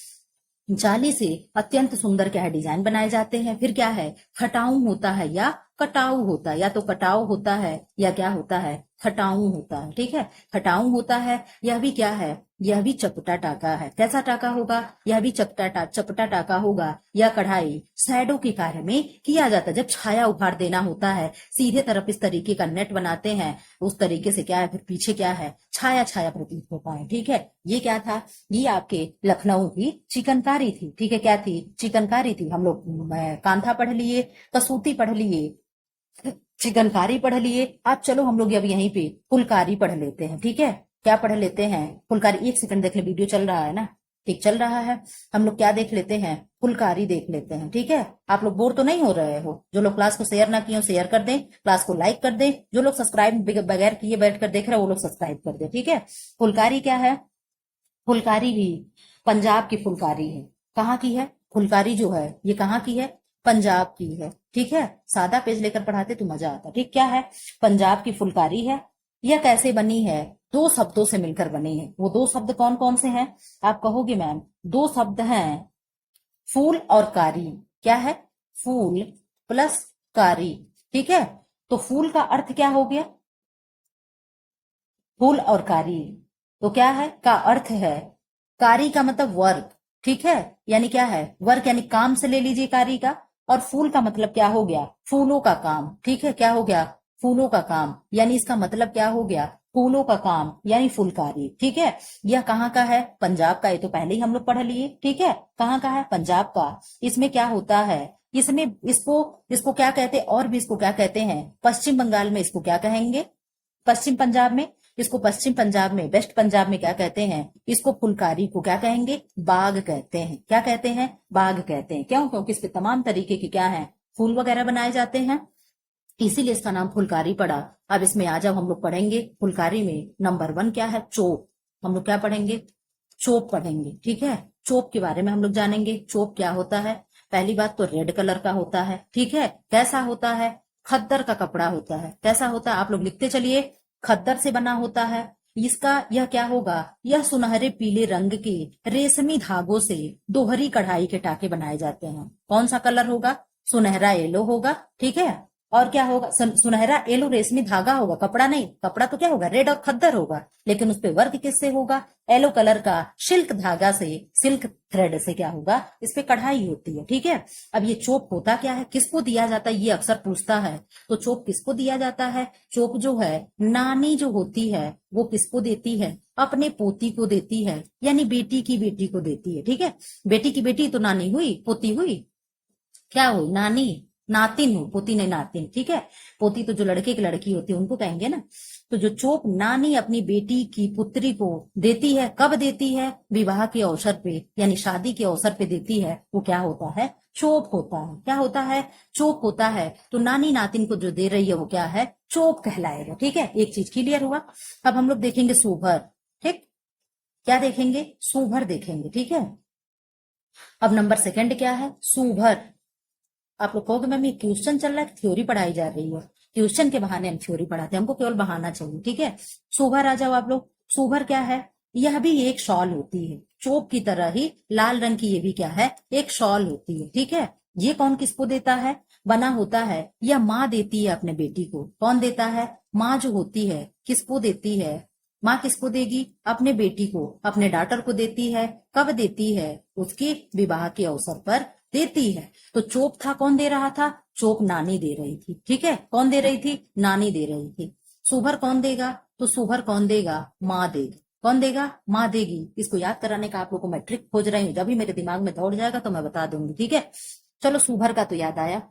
जाली से अत्यंत सुंदर क्या है, डिजाइन बनाए जाते हैं। फिर क्या है, खटाऊ होता है या कटाऊ होता है, या तो कटाऊ होता है या क्या होता है, खटाऊ होता है। ठीक है, खटाऊ होता है। यह भी क्या है, यह भी चपटा टाका है। कैसा टाका होगा, यह भी चपटा टाका होगा। यह कढ़ाई शैडो के कार्य में किया जाता है। जब छाया उभार देना होता है, सीधे तरफ इस तरीके का नेट बनाते हैं, उस तरीके से क्या है, फिर पीछे क्या है, छाया छाया प्रतीत होता है। ठीक है, ये क्या था, ये आपके लखनऊ की चिकनकारी थी। ठीक है, क्या थी, चिकनकारी थी। हम लोग कांथा पढ़ लिए, कसूती पढ़ लिए, चिकनकारी पढ़ लिए आप। चलो हम लोग अब यहीं पे फुलकारी पढ़ लेते हैं, ठीक है। क्या पढ़ लेते हैं? फुलकारी। एक सेकंड देख ले, वीडियो चल रहा है ना? ठीक चल रहा है। हम लोग क्या देख लेते हैं? फुलकारी देख लेते हैं, ठीक है। आप लोग बोर तो नहीं हो रहे हो? जो लोग क्लास को शेयर ना किए हो शेयर कर दें, क्लास को लाइक कर दें। जो लोग सब्सक्राइब बगैर किए बैठ कर देख रहे हो वो लोग सब्सक्राइब कर दे, ठीक है। फुलकारी क्या है? फुलकारी भी पंजाब की फुलकारी है। कहाँ की है? फुलकारी जो है ये कहाँ की है? पंजाब की है, ठीक है। सादा पेज लेकर पढ़ाते तो मजा आता। ठीक, क्या है? पंजाब की फुलकारी है। यह कैसे बनी है? दो शब्दों से मिलकर बनी है। वो दो शब्द कौन कौन से हैं? आप कहोगे मैम दो शब्द हैं फूल और कारी। क्या है? फूल प्लस कारी, ठीक है। तो फूल का अर्थ क्या हो गया? फूल और कारी। तो क्या है का अर्थ है? कारी का मतलब वर्क, ठीक है। यानी क्या है? वर्क यानी काम से ले लीजिए कारी का। और फूल का मतलब क्या हो गया? फूलों का काम, ठीक है। क्या हो गया? फूलों का काम। यानी इसका मतलब क्या हो गया? फूलों का काम यानी फुलकारी, ठीक है। यह कहाँ का है? पंजाब का। ये तो पहले ही हम लोग पढ़ लिए, ठीक है। कहाँ का है? पंजाब का। इसमें क्या होता है? इसमें इसको इसको क्या कहते हैं? और भी इसको क्या कहते हैं? पश्चिम बंगाल में इसको क्या कहेंगे? पश्चिम पंजाब में इसको, पश्चिम पंजाब में, वेस्ट पंजाब में क्या कहते हैं? इसको फुलकारी को क्या कहेंगे? बाग कहते हैं। क्या कहते हैं? बाग कहते हैं। क्यों? क्योंकि इस पे तमाम तरीके के क्या है? फूल वगैरह बनाए जाते हैं, इसीलिए इसका नाम फुलकारी पड़ा। अब इसमें आ जाओ, हम लोग पढ़ेंगे फुलकारी में नंबर 1 क्या है? चोप। हम लोग क्या पढ़ेंगे? चोप पढ़ेंगे, ठीक है। चोप के बारे में हम लोग जानेंगे। चोप क्या होता है? पहली बात तो रेड कलर का होता है, ठीक है। कैसा होता है? खद्दर का कपड़ा होता है। कैसा होता है? आप लोग लिखते चलिए। खद्दर से बना होता है। इसका यह क्या होगा? यह सुनहरे पीले रंग के रेशमी धागों से दोहरी कढ़ाई के टाके बनाए जाते हैं। कौन सा कलर होगा? सुनहरा येलो होगा, ठीक है। और क्या होगा? सुनहरा येलो रेशमी धागा होगा, कपड़ा नहीं। कपड़ा तो क्या होगा? रेड और खद्दर होगा। लेकिन उस पे वर्क किससे होगा? येलो कलर का सिल्क धागा से, सिल्क थ्रेड से क्या होगा? इस पे कढ़ाई होती है, ठीक है। अब ये चोप होता क्या है? किसको दिया जाता है? ये अक्सर पूछता है। तो चोप किसको दिया जाता है? चोप जो है, नानी जो होती है वो किसको देती है? अपने पोती को देती है, यानी बेटी की बेटी को देती है, ठीक है। बेटी की बेटी तो नानी हुई, पोती हुई क्या हुई? नानी। नातिन हो, पोती नहीं नातिन, ठीक है। पोती तो जो लड़के की लड़की होती है उनको कहेंगे ना। तो जो चोप नानी अपनी बेटी की पुत्री को देती है, कब देती है? विवाह के अवसर पे, यानी शादी के अवसर पे देती है, वो क्या होता है? चोप होता है। क्या होता है? चोप होता है। तो नानी नातिन को जो दे रही है वो क्या है? चोप कहलाएगा, ठीक है। एक चीज क्लियर हुआ। अब हम लोग देखेंगे सूभर, ठीक। क्या देखेंगे? सूभर देखेंगे, ठीक है। अब नंबर 2 क्या है? सूभर। आप लोग कहोगे मैम ये क्वेश्चन चल रहा है, थ्योरी पढ़ाई जा रही है? ट्यूशन के बहाने हम थ्योरी पढ़ाते हैं, हमको केवल बहाना चाहिए, ठीक है। सूभर आ जाओ आप लोग। सूभर क्या है? यह भी एक शॉल होती है, चोप की तरह ही लाल रंग की ये भी क्या है? एक शॉल होती है, ठीक है। ये कौन किसको देता है? बना होता है, यह माँ देती है अपने बेटी को। कौन देता है? माँ जो होती है किसको देती है? माँ किसको देगी? अपने बेटी को, अपने डॉटर को देती है। कब देती है? उसके विवाह के अवसर पर देती है। तो चोप था, कौन दे रहा था? चोप नानी दे रही थी, ठीक है। कौन दे रही थी? नानी दे रही थी। सुभर कौन देगा? तो सुभर कौन देगा? माँ देगी। कौन देगा? माँ देगी। इसको याद कराने का आप लोगों को मैं ट्रिक खोज रही हूँ, जब भी मेरे दिमाग में दौड़ जाएगा तो मैं बता दूंगी, ठीक है। चलो सुभर का तो याद आया।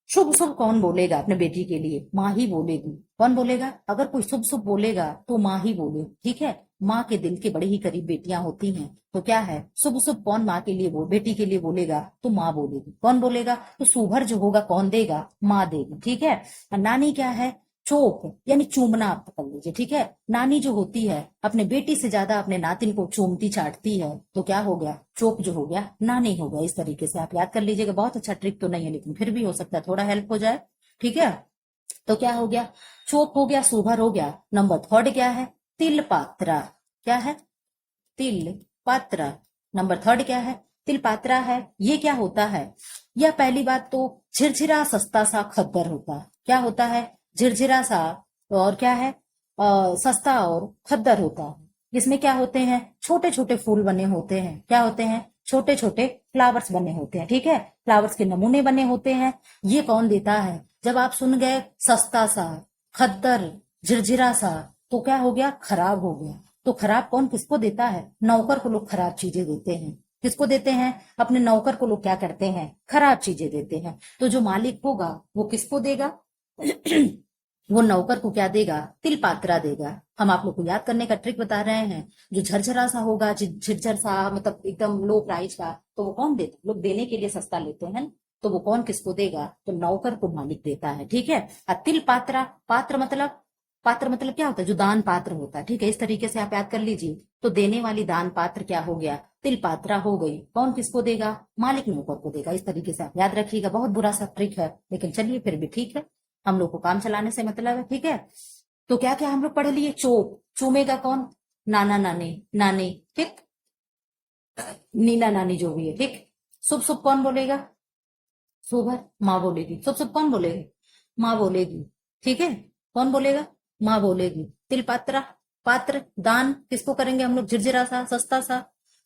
शुभ शुभ कौन बोलेगा अपने बेटी के लिए? माँ ही बोलेगी। कौन बोलेगा? अगर कोई शुभ शुभ बोलेगा तो माँ ही बोले, ठीक है। माँ के दिल के बड़े ही करीब बेटियां होती हैं। तो क्या है? शुभ शुभ कौन माँ के लिए बेटी के लिए बोलेगा? तो माँ बोलेगी। कौन बोलेगा? तो सुभर जो होगा कौन देगा? माँ देगी, ठीक है। और नानी क्या है? चोप, यानी चूमना आप पकड़ लीजिए, ठीक है। नानी जो होती है अपने बेटी से ज्यादा अपने नातिन को चूमती चाटती है, तो क्या हो गया? चोप जो हो गया नानी हो गया। इस तरीके से आप याद कर लीजिएगा। बहुत अच्छा ट्रिक तो नहीं है लेकिन फिर भी हो सकता है थोड़ा हेल्प हो जाए, ठीक है। तो क्या हो गया? चोप हो गया, सुभर हो गया। नंबर 3 क्या है? तिल पात्रा। क्या है? तिल पात्रा। नंबर 3 क्या है? तिल पात्रा है। ये क्या होता है? यह पहली बात तो झिरझिरा सस्ता सा खद्दर होता है। क्या होता है? झिरझिरा सा, और क्या है? सस्ता और खद्दर होता है। इसमें क्या होते हैं? छोटे छोटे फूल बने होते हैं। क्या होते हैं? छोटे छोटे फ्लावर्स बने होते हैं, ठीक है। फ्लावर्स के नमूने बने होते हैं। ये कौन देता है? जब आप सुन गए सस्ता सा, खद्दर, झिरझिरा सा, तो क्या हो गया? खराब हो गया। तो खराब कौन किसको देता है? नौकर को लोग खराब चीजें देते हैं। किसको देते हैं? अपने नौकर को लोग क्या करते हैं? खराब चीजें देते हैं। तो जो मालिक होगा वो किसको देगा? वो नौकर को क्या देगा? तिल पात्रा देगा। हम आप लोग को याद करने का ट्रिक बता रहे हैं। जो झरझरा सा होगा, झिरझर सा, मतलब एकदम लो प्राइस का, तो वो कौन देता? लोग देने के लिए सस्ता लेते हैं, तो वो कौन किसको देगा? तो नौकर को मालिक देता है, ठीक है। और तिल पात्रा, पात्र मतलब क्या होता है? जो दान पात्र होता है, ठीक है। इस तरीके से आप याद कर लीजिए। तो देने वाली दान पात्र क्या हो गया? तिल पात्रा हो गई। कौन किसको देगा? मालिक नौकर को देगा। इस तरीके से आप याद रखिएगा। बहुत बुरा सा ट्रिक है, लेकिन चलिए फिर भी ठीक है, हम लोग को काम चलाने से मतलब है, ठीक है। तो क्या क्या हम लोग पढ़ लिए? चोप, चूमेगा कौन? नाना नानी, नानी, ठीक। नीना नानी जो भी है, ठीक। शुभ शुभ कौन बोलेगा? शुभ है, माँ बोलेगी। शुभ शुभ कौन बोलेगी? माँ बोलेगी, ठीक है। कौन बोलेगा? माँ बोलेगी। तिल पात्रा, पात्र दान किसको करेंगे हम लोग? झिरझिरा सा, सस्ता सा।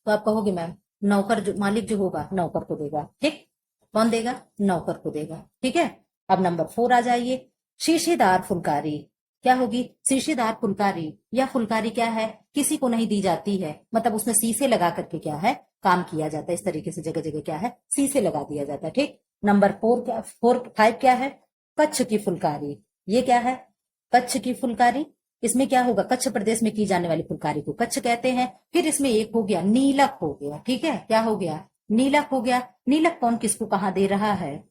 तो आप कहोगे मैम नौकर, जो मालिक जो होगा नौकर को देगा, ठीक। कौन देगा? नौकर को देगा, ठीक है। अब नंबर 4 आ जाइए। शीशेदार फुलकारी क्या होगी? शीशेदार फुलकारी, या फुलकारी क्या है? किसी को नहीं दी जाती है, मतलब उसमें शीशे लगा करके क्या है? काम किया जाता है। इस तरीके से जगह जगह क्या है? शीशे लगा दिया जाता है, ठीक। नंबर 4 क्या, 4 5 क्या है? कच्छ की फुलकारी। ये क्या है? कच्छ की फुलकारी। इसमें क्या होगा? कच्छ प्रदेश में की जाने वाली फुलकारी को कच्छ कहते हैं। फिर इसमें एक हो गया नीलक, हो गया, ठीक है। क्या हो गया? नीलक हो गया। नीलक कौन किसको कहाँ दे रहा है?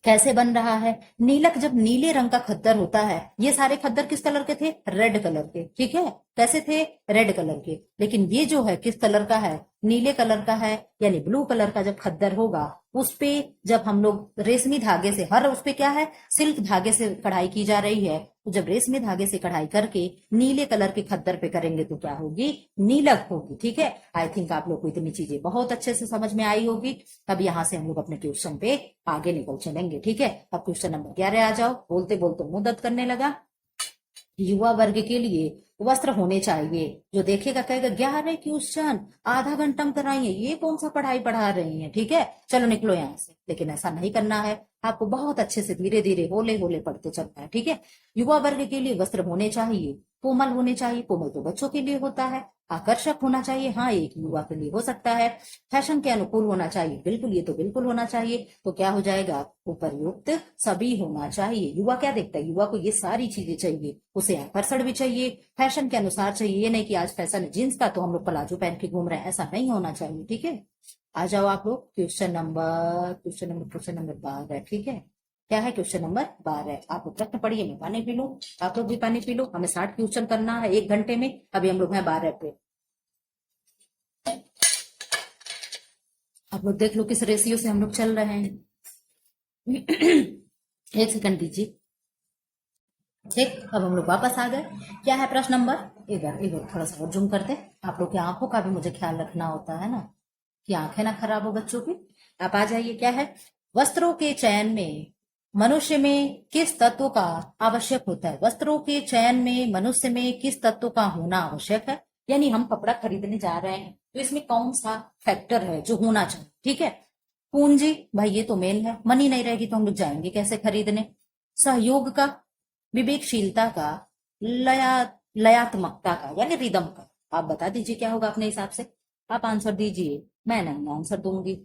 कैसे बन रहा है? नीलक जब नीले रंग का खद्दर होता है, ये सारे खद्दर किस कलर के थे? रेड कलर के, ठीक है। कैसे थे? रेड कलर के। लेकिन ये जो है किस कलर का है? नीले कलर का है, यानी ब्लू कलर का जब खद्दर होगा, उस पे जब हम लोग रेशमी धागे से, हर उस पे क्या है? सिल्क धागे से कढ़ाई की जा रही है। तो जब रेशमी धागे से कढ़ाई करके नीले कलर के खद्दर पे करेंगे तो क्या होगी? नीलक होगी, ठीक है। आई थिंक आप लोग को इतनी चीजें बहुत अच्छे से समझ में आई होगी। अब यहाँ से हम लोग अपने ट्यूशन पे आगे निकल चलेंगे, ठीक है। अब क्वेश्चन नंबर 11 आ जाओ। बोलते बोलते मुंह दर्द करने लगा। युवा वर्ग के लिए वस्त्र होने चाहिए। जो देखेगा कहेगा 11 क्वेश्चन आधा घंटा में कराइए, ये कौन सा पढ़ाई पढ़ा रही है, ठीक है। चलो निकलो यहाँ से। लेकिन ऐसा नहीं करना है, आपको बहुत अच्छे से धीरे धीरे होले होले पढ़ते चलना है, ठीक है। युवा वर्ग के लिए वस्त्र होने चाहिए, कोमल होने चाहिए। कोमल तो बच्चों के लिए होता है। आकर्षक होना चाहिए, हाँ एक युवा के लिए हो सकता है। फैशन के अनुकूल होना चाहिए, बिल्कुल, ये तो बिल्कुल होना चाहिए। तो क्या हो जाएगा? उपर्युक्त सभी होना चाहिए। युवा क्या देखता है? युवा को ये सारी चीजें चाहिए। उसे आकर्षण भी चाहिए, फैशन के अनुसार चाहिए। ये नहीं कि आज फैशन है जींस का तो हम लोग प्लाजो पहन के घूम रहे हैं, ऐसा नहीं होना चाहिए, ठीक है। आ जाओ आप लोग क्वेश्चन नंबर 12, ठीक है। क्या है? Question number 12। आप लोग प्रश्न पढ़िए, मैं पानी पी लूं, आप लोग भी पानी पी लो। हमें 60 क्वेश्चन करना है 1 घंटे में, अभी हम लोग हैं 12 पे। आप लोग देख लो किस रेशियो से हम लोग चल रहे हैं। 1 सेकंड दीजिए, ठीक। अब हम लोग वापस आ गए। क्या है प्रश्न नंबर? इधर इधर थोड़ा सा और जूम करते। आप लोग की आंखों का भी मुझे ख्याल रखना होता है ना, कि आंखें ना खराब हो बच्चों की। आप आ जाइए। क्या है? वस्त्रों के चयन में मनुष्य में किस तत्व का आवश्यक होता है? वस्त्रों के चयन में मनुष्य में किस तत्व का होना आवश्यक है? यानी हम कपड़ा खरीदने जा रहे हैं तो इसमें कौन सा फैक्टर है जो होना चाहिए, ठीक है। पूंजी, भाई ये तो मेन है। मनी नहीं रहेगी तो हम लोग जाएंगे कैसे खरीदने? सहयोग का, विवेकशीलता का, लया लयात्मकता का, यानी रिदम का। आप बता दीजिए क्या होगा अपने हिसाब से। आप आंसर दीजिए, मैं नहीं आंसर दूंगी।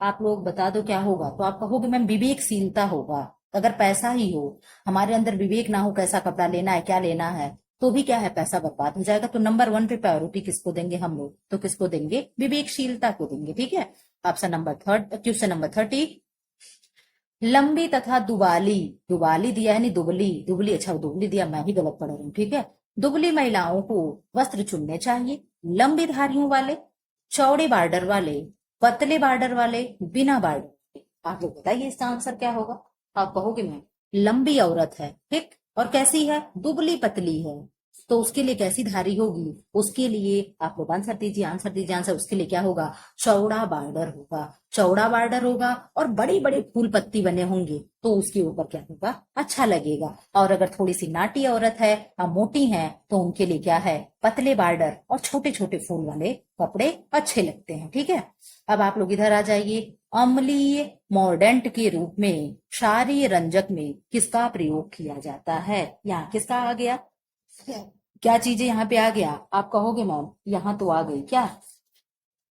आप लोग बता दो क्या होगा। तो आप कहोगे मैम विवेकशीलता होगा। अगर पैसा ही हो, हमारे अंदर विवेक ना हो कैसा कपड़ा लेना है, क्या लेना है, तो भी क्या है? पैसा बर्बाद हो जाएगा। तो नंबर 1 पे प्रायोरिटी किसको देंगे हम लोग? तो किसको देंगे? विवेकशीलता को देंगे, ठीक है। Option number 3, question number 30। लंबी तथा दुबाली, दुबाली दिया है नहीं दुबली, दुबली, अच्छा दुबली दिया, मैं ही गलत पढ़ रही हूँ, ठीक है। दुबली महिलाओं को वस्त्र चुनने चाहिए। लंबी धारियों वाले, चौड़े बॉर्डर वाले, पतले बॉर्डर वाले, बिना बॉर्डर वाले। आप लोग बताइए इसका आंसर क्या होगा। आप कहोगे मैं लंबी औरत है, ठीक, और कैसी है? दुबली पतली है। तो उसके लिए कैसी धारी होगी? उसके लिए आप लोग आंसर दीजिए, आंसर दीजिए, आंसर। उसके लिए क्या होगा? चौड़ा बॉर्डर होगा, चौड़ा बॉर्डर होगा और बड़ी बड़ी फूल पत्ती बने होंगे, तो उसके ऊपर क्या होगा? अच्छा लगेगा। और अगर थोड़ी सी नाटी औरत है या मोटी है तो उनके लिए क्या है? पतले बॉर्डर और छोटे छोटे फूल वाले कपड़े अच्छे लगते हैं, ठीक है। अब आप लोग इधर आ जाइए। अम्लीय मॉर्डेंट के रूप में क्षारीय रंजक में किसका प्रयोग किया जाता है? यहाँ किसका आ गया? क्या चीजें यहाँ पे आ गया? आप कहोगे मैम यहाँ तो आ गई क्या?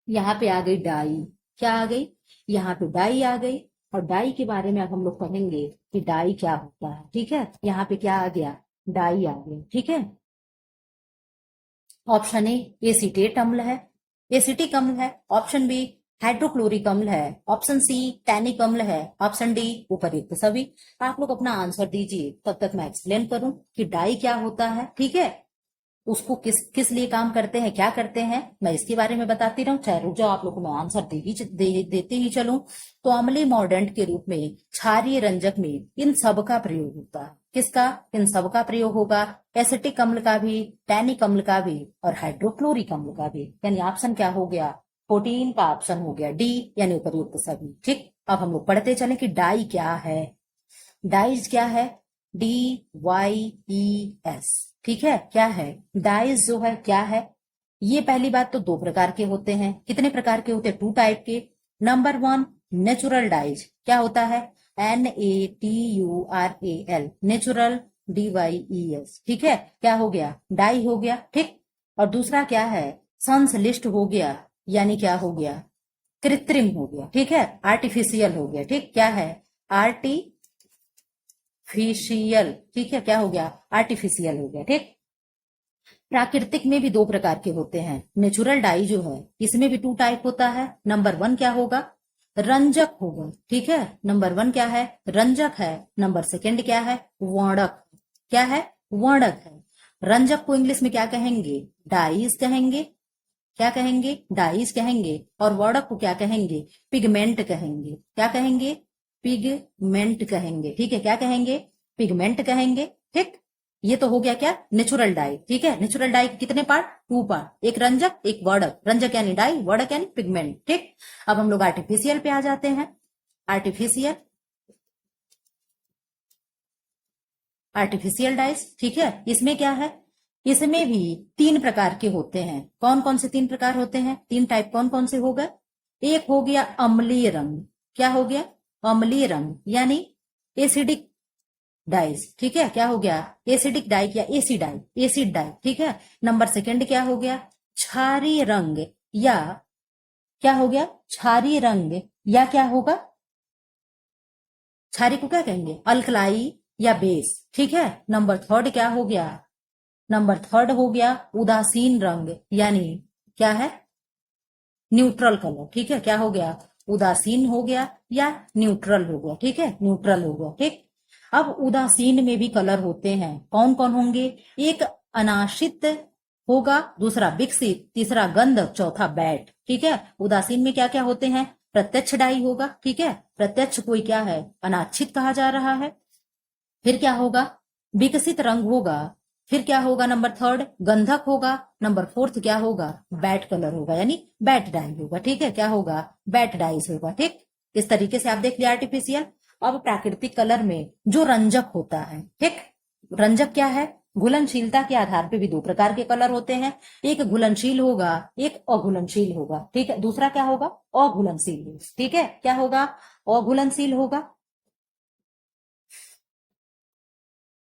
यहाँ पे आ गई डाई। क्या आ गई? यहाँ पे डाई आ गई। और डाई के बारे में अब हम लोग पढ़ेंगे कि डाई क्या होता है। ठीक है, यहाँ पे क्या आ गया, डाई आ गया। ठीक है, ऑप्शन ए एसीटेट अम्ल है, एसिटिक अम्ल है। ऑप्शन बी हाइड्रोक्लोरिक अम्ल है। ऑप्शन सी टैनिक अम्ल है। ऑप्शन डी उपर्युक्त सभी। आप लोग अपना आंसर दीजिए, तब तक मैं एक्सप्लेन करूं कि डाई क्या होता है। ठीक है, उसको किस किस लिए काम करते हैं, क्या करते हैं, मैं इसके बारे में बताती रहूं। चाहे रुक जाओ, आप लोग को मैं आंसर देते ही चलूं। तो अम्लीय मॉर्डेंट के रूप में क्षारीय रंजक में इन सब का प्रयोग होता है। किसका, इन सब का प्रयोग होगा। एसिटिक अम्ल का भी, टैनिक अम्ल का भी और हाइड्रोक्लोरिक अम्ल का भी। यानी ऑप्शन क्या हो गया, 14 का ऑप्शन हो गया डी, यानी उपयुक्त सभी। ठीक, अब हम लोग पढ़ते चले कि डाई क्या है। डाइज क्या है, DYES। ठीक है, क्या है डाइज जो है क्या है। ये पहली बात तो 2 प्रकार के होते हैं। कितने प्रकार के होते हैं, 2 टाइप के। नंबर 1 नेचुरल डाइज, क्या होता है, NATURAL, नेचुरल, DYES। ठीक है, क्या हो गया, डाई हो गया। ठीक, और दूसरा क्या है, संश्लिष्ट हो गया, यानी क्या हो गया, कृत्रिम हो गया। ठीक है, आर्टिफिशियल हो गया। ठीक, क्या है, आर्टिफिशियल। ठीक है, क्या हो गया, आर्टिफिशियल हो गया। ठीक, प्राकृतिक में भी 2 प्रकार के होते हैं। नेचुरल डाई जो है इसमें भी 2 टाइप होता है। नंबर 1 क्या होगा, रंजक होगा। ठीक है, नंबर 1 क्या है, रंजक है। नंबर 2 क्या है, वर्णक। क्या है, वर्णक है। रंजक को इंग्लिश में क्या कहेंगे, डाइज कहेंगे। क्या कहेंगे, डाइज कहेंगे। और वर्णक को क्या कहेंगे, पिगमेंट कहेंगे। क्या कहेंगे, पिगमेंट कहेंगे। ठीक है, क्या कहेंगे, पिगमेंट कहेंगे। ठीक, ये तो हो गया क्या, नेचुरल डाई। ठीक है, नेचुरल डाई के कितने पार्ट, 2 पार्ट, एक रंजक एक वर्णक। रंजक यानी डाई, वर्णक यानी पिगमेंट। ठीक, अब हम लोग आर्टिफिशियल पे आ जाते हैं। Artificial, artificial dyes. ठीक है, इसमें क्या है, इसमें भी 3 प्रकार के होते हैं। कौन कौन से 3 प्रकार होते हैं, 3 टाइप कौन कौन से हो गए। एक हो गया अम्लीय रंग। क्या हो गया, अम्लीय रंग, यानी एसिडिक डाइज। ठीक है, क्या हो गया, एसिडिक डाई या एसिड डाई, एसिड डाई। ठीक है, नंबर 2 क्या हो गया, क्षारीय रंग, या क्या हो गया, क्षारीय रंग, या क्या होगा, क्षारीय को क्या कहेंगे, अल्कलाई या बेस। ठीक है, नंबर 3 क्या हो गया, नंबर 3 हो गया उदासीन रंग, यानी क्या है, न्यूट्रल कलर। ठीक है, क्या हो गया, उदासीन हो गया या न्यूट्रल हो गया। ठीक है, न्यूट्रल हो गया। ठीक, अब उदासीन में भी कलर होते हैं। कौन कौन होंगे, एक अनाशित होगा, दूसरा विकसित, तीसरा गंधक, चौथा बैट। ठीक है, उदासीन में क्या क्या होते हैं, प्रत्यक्ष डाई होगा। ठीक है, प्रत्यक्ष कोई क्या है, अनाच्छित कहा जा रहा है। फिर क्या होगा, विकसित रंग होगा। फिर क्या होगा, नंबर 3 गंधक होगा। नंबर 4 क्या होगा, बैट कलर होगा, यानी बैट डाई होगा। ठीक है, क्या होगा, बैट डाइज होगा। ठीक, इस तरीके से आप देख लिया आर्टिफिशियल। अब प्राकृतिक कलर में जो रंजक होता है, ठीक, रंजक क्या है, घुलनशीलता के आधार पे भी 2 प्रकार के कलर होते हैं। एक घुलनशील होगा, एक अघुलनशील होगा। ठीक है, दूसरा क्या होगा, अघुलनशील होगा। ठीक है, क्या होगा, अघुलनशील होगा।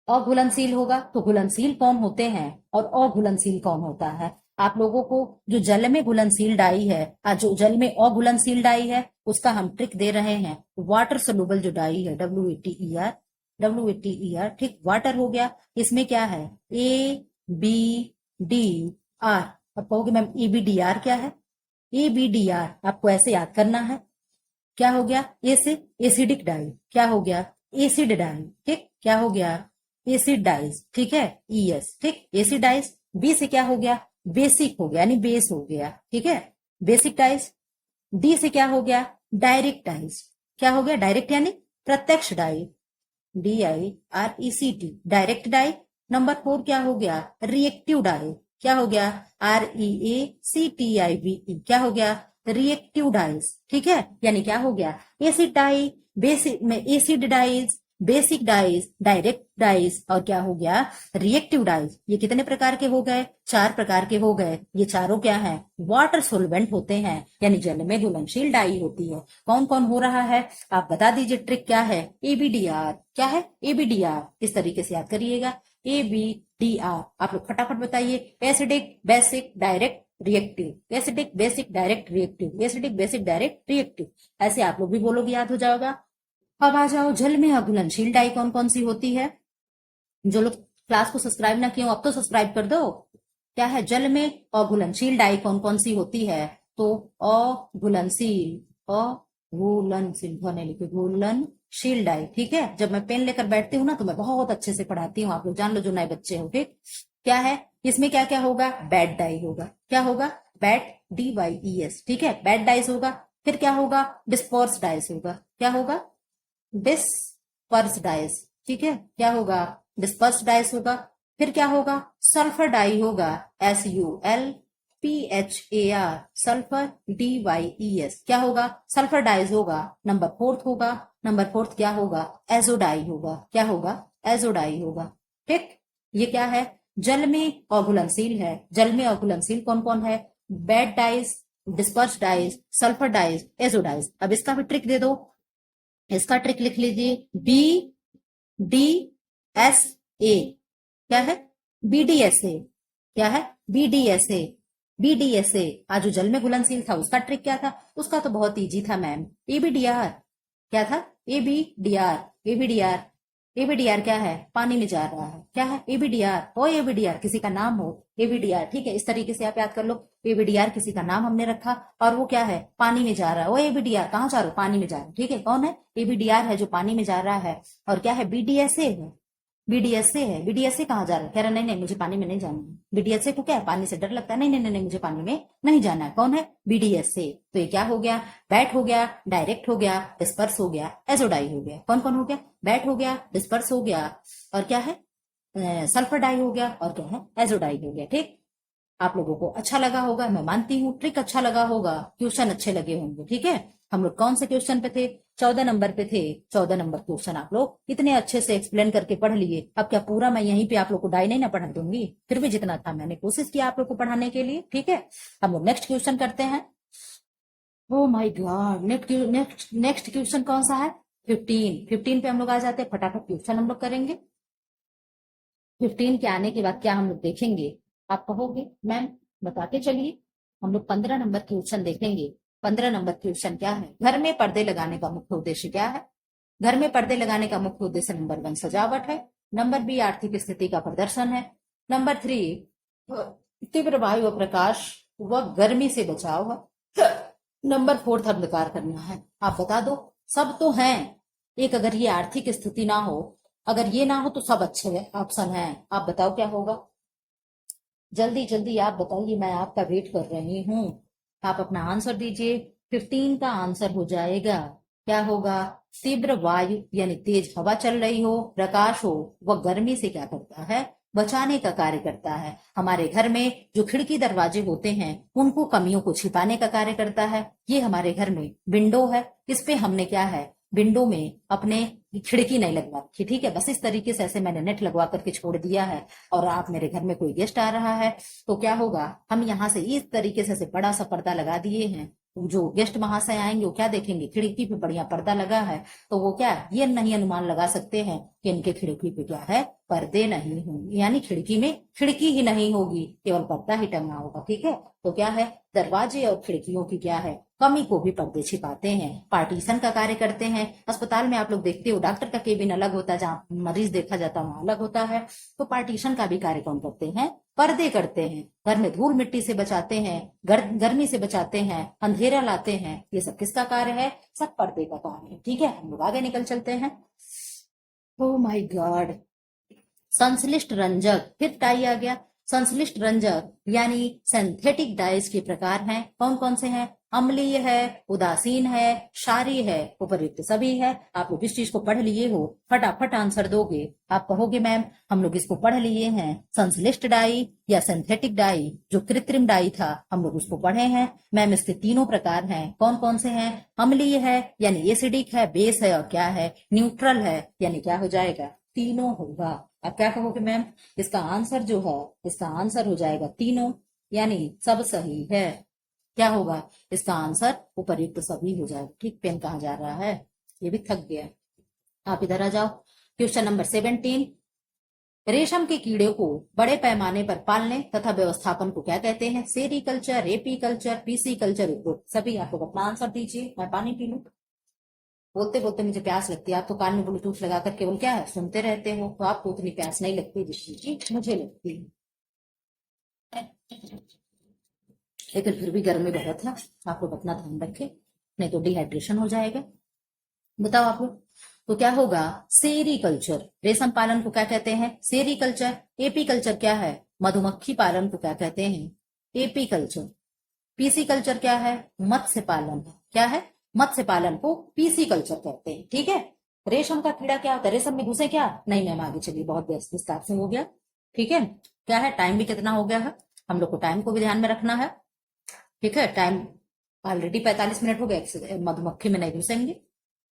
अघुलनशील होगा, तो घुलनशील कौन होते हैं और अघुलनशील कौन होता है। आप लोगों को जो जल में घुलनशील डाई है, जो जल में अघुलनशील डाई है, उसका हम ट्रिक दे रहे हैं। वाटर सोल्यूबल जो डाई है, WATER, WATER। ठीक, वाटर हो गया। इसमें क्या है, ABDR। अब कहोगे मैम ABDR क्या है, ABDR आपको ऐसे याद करना है। क्या हो गया, एसिडिक डाई। क्या हो गया, एसिड डाई। ठीक, क्या हो गया, एसिड डाइज। ठीक है, ES। ठीक, एसिड डाइज। बी से क्या हो गया, बेसिक हो गया, यानी बेस हो गया। ठीक है, बेसिक डाइज। डी से क्या हो गया, डायरेक्ट डाइज। क्या हो गया, डायरेक्ट यानी प्रत्यक्ष dye, DIRECT, direct dye. Number 4 क्या हो गया, रिएक्टिव डाई। क्या हो गया, REACTIVE, क्या हो गया, रिएक्टिव डाइज। ठीक है, यानी क्या हो गया, एसिड डाई, बेसिक में acid dyes, basic dyes, direct dyes, और क्या हो गया, रिएक्टिव डाइज। ये कितने प्रकार के हो गए, 4 प्रकार के हो गए। ये चारों क्या हैं, वाटर सोलवेंट होते हैं, यानी जल में घुलनशील डाई होती है। कौन कौन हो रहा है, आप बता दीजिए, ट्रिक क्या है, ABDR। क्या है, ABDR, इस तरीके से याद करिएगा, ABDR। आप लोग फटाफट बताइए, acidic, basic, direct, reactive, acidic basic direct reactive, acidic basic direct reactive, ऐसे आप लोग भी बोलोगे, याद हो जाएगा। अब आ जाओ, जल में अघुलनशील डाई कौन कौन सी होती है। जो लोग क्लास को सब्सक्राइब ना किए हो अब तो सब्सक्राइब कर दो। क्या है, जल में अघुलनशील डाई कौन कौन सी होती है, तो अघुलनशील होने लिखे घुलनशील डाई, ठीक है। जब मैं पेन लेकर बैठती हूँ ना तो मैं बहुत अच्छे से पढ़ाती हूँ, आप लोग जान लो जो नए बच्चे हो, ठीक। क्या है, इसमें क्या क्या होगा, बैड डाई होगा, क्या होगा, बैड DYES, ठीक है, बैड डाइस होगा। फिर क्या होगा, डिस्पर्स डाइस होगा, क्या होगा, डिस्पर्स डाइस, ठीक है, क्या होगा, डिस्पर्स डाइस होगा। फिर क्या होगा, सल्फर डाई होगा, SULPHAR, सल्फर DYES, क्या होगा, सल्फर डाइज होगा। नंबर फोर्थ होगा, नंबर फोर्थ क्या होगा, एजोडाई होगा, क्या होगा, एजोडाई होगा, ठीक। ये क्या है, जल में अघुलनशील है। जल में अघुलनशील कौन कौन है, vat dyes, disperse dyes, sulphur dyes, azo dyes. अब इसका भी ट्रिक दे दो, इसका ट्रिक लिख लीजिए, BDSA, क्या है, BDSA, क्या है, BDSA, BDSA। आज जो जल में घुलनशील था उसका ट्रिक क्या था, उसका तो बहुत इजी था मैम, ABDR, क्या था, ABDR, ABDR, ABDR क्या है, पानी में जा रहा है, क्या है, ABDR, ओ ABDR किसी का नाम हो, ABDR, ठीक है, इस तरीके से आप याद कर लो, ABDR किसी का नाम हमने रखा और वो क्या है, पानी में जा रहा है, ओ ABDR कहाँ जा रहा हो, पानी में जा रहा है, ठीक है, कौन है, ABDR है जो पानी में जा रहा है। और क्या है, BDSA है, BDSA है, BDSA कहाँ जा रहा है, कह रहा नहीं नहीं मुझे पानी में नहीं जाना है, BDSA को क्या है, पानी से डर लगता है, नहीं नहीं नहीं मुझे पानी में नहीं जाना है, कौन है, BDSA। तो ये क्या हो गया, बैट हो गया, डायरेक्ट हो गया, डिस्पर्स हो गया, एजोडाई हो गया, कौन कौन हो गया, बैट हो गया, डिस्पर्स हो गया, और क्या है, सल्फर डाई हो गया, और क्या है, एजोडाई हो गया, ठीक। आप लोगों को अच्छा लगा होगा, मैं मानती हूँ, ट्रिक अच्छा लगा होगा, क्वेश्चन अच्छे लगे होंगे, ठीक है। हम लोग कौन से क्वेश्चन पे थे, 14 नंबर पे थे। 14 नंबर क्वेश्चन आप लोग इतने अच्छे से एक्सप्लेन करके पढ़ लिए। अब क्या पूरा मैं यहीं पे आप लोग को डाई नहीं ना पढ़ा दूंगी, फिर भी जितना था मैंने कोशिश किया आप लोग को पढ़ाने के लिए, ठीक है। हम लोग नेक्स्ट क्वेश्चन करते हैं। Oh my God, next question कौन सा है, 15 पे हम लोग आ जाते हैं, फटाफट क्वेश्चन हम लोग करेंगे। 15 के आने के बाद क्या हम लोग देखेंगे, आप कहोगे मैम बता के चलिए। हम लोग 15 नंबर क्वेश्चन देखेंगे। 15 नंबर क्वेश्चन क्या है, घर में पर्दे लगाने का मुख्य उद्देश्य क्या है। घर में पर्दे लगाने का मुख्य उद्देश्य नंबर 1 सजावट है, नंबर B आर्थिक स्थिति का प्रदर्शन है, नंबर 3 तीव्र वायु व प्रकाश व गर्मी से बचाव है, नंबर 4 अंधकार करना है। आप बता दो, सब तो हैं, एक अगर ये आर्थिक स्थिति ना हो, अगर ये ना हो तो सब अच्छे ऑप्शन हैं। आप बताओ क्या होगा, जल्दी जल्दी आप बताइए, मैं आपका वेट कर रही हूँ। आप अपना आंसर दीजिए। 15 का आंसर हो जाएगा, क्या होगा, तीव्र वायु यानी तेज हवा चल रही हो, प्रकाश हो, वह गर्मी से क्या करता है, बचाने का कार्य करता है। हमारे घर में जो खिड़की दरवाजे होते हैं उनको कमियों को छिपाने का कार्य करता है। ये हमारे घर में विंडो है, इस पे हमने क्या है, विंडो में अपने खिड़की नहीं लगवा रखी, ठीक है। बस इस तरीके से ऐसे मैंने नेट लगवा करके छोड़ दिया है। और आप मेरे घर में कोई गेस्ट आ रहा है तो क्या होगा, हम यहाँ से इस तरीके से बड़ा सा पर्दा लगा दिए हैं। जो गेस्ट महाशय आएंगे वो क्या देखेंगे, खिड़की पे बढ़िया पर्दा लगा है, तो वो क्या ये नहीं अनुमान लगा सकते हैं कि इनके खिड़की पे क्या है, पर्दे नहीं होंगे, यानी खिड़की में खिड़की ही नहीं होगी, केवल पर्दा ही टंगा होगा, ठीक है। तो क्या है, दरवाजे और खिड़कियों की क्या है, कमी को भी पर्दे छिपाते हैं, पार्टीशन का कार्य करते हैं। अस्पताल में आप लोग देखते हो डॉक्टर का केबिन अलग होता है, जहाँ मरीज देखा जाता है वहां अलग होता है। तो पार्टीशन का भी कार्य कौन करते हैं, पर्दे करते हैं। घर में धूल मिट्टी से बचाते हैं, गर्मी से बचाते हैं, अंधेरा लाते हैं, ये सब किसका कार्य है, सब पर्दे का कार्य है, ठीक है। हम लोग आगे निकल चलते हैं। ओ माय गॉड, संश्लिष्ट रंजक, फिर डाई आ गया। संश्लिष्ट रंजक यानी सिंथेटिक डाइज के प्रकार हैं, कौन कौन से हैं, अम्लीय है, उदासीन है, क्षारीय है, उपर्युक्त सभी है। आप लोग इस चीज को पढ़ लिए हो, फटाफट आंसर दोगे। आप कहोगे मैम हम लोग इसको पढ़ लिए हैं, संश्लिष्ट डाई या सिंथेटिक डाई, जो कृत्रिम डाई था हम लोग उसको पढ़े हैं। मैम इसके तीनों प्रकार हैं, कौन कौन से हैं, अम्लीय है यानी एसिडिक है, बेस है, और क्या है, न्यूट्रल है यानी क्या हो जाएगा, तीनों होगा। अब क्या कहोगे मैम, इसका आंसर जो है, इसका आंसर हो जाएगा तीनों, यानी सब सही है। क्या होगा, इसका आंसर उपर्युक्त सभी हो जाएगा, ठीक। पेन कहाँ जा रहा है, ये भी थक गया। आप इधर आ जाओ, क्वेश्चन नंबर 17। रेशम के कीड़े को बड़े पैमाने पर पालने तथा व्यवस्थापन को क्या कहते हैं? सेरीकल्चर, एपीकल्चर, पीसीकल्चर, उपरोक्त सभी। आप लोग अपना आंसर दीजिए, मैं पानी पी लूं। बोलते बोलते मुझे प्यास लगती है। आप तो कान में ब्लूटूथ लगाकर केवल क्या है, सुनते रहते हो, तो आपको उतनी प्यास नहीं लगती जितनी मुझे लगती है। लेकिन फिर भी गर्मी बहुत है, आप लोग अपना ध्यान रखें, नहीं तो डिहाइड्रेशन हो जाएगा। बताओ आप लोग, तो क्या होगा? सेरीकल्चर, रेशम पालन को क्या कहते हैं? सेरीकल्चर। एपीकल्चर क्या है? मधुमक्खी पालन को क्या कहते हैं? एपीकल्चर। पीसीकल्चर क्या है? मत्स्य पालन। क्या है? मत्स्य पालन को पीसीकल्चर कहते हैं। ठीक है। रेशम का कीड़ा क्या होता है? रेशम में घुसे क्या? नहीं मैम, आगे चलिए, बहुत विस्तार से हो गया। ठीक है। क्या है, टाइम भी कितना हो गया है, हम लोग को टाइम को भी ध्यान में रखना है। ठीक है, टाइम ऑलरेडी 45 मिनट हो गए। मधुमक्खी में नहीं घुसेंगे,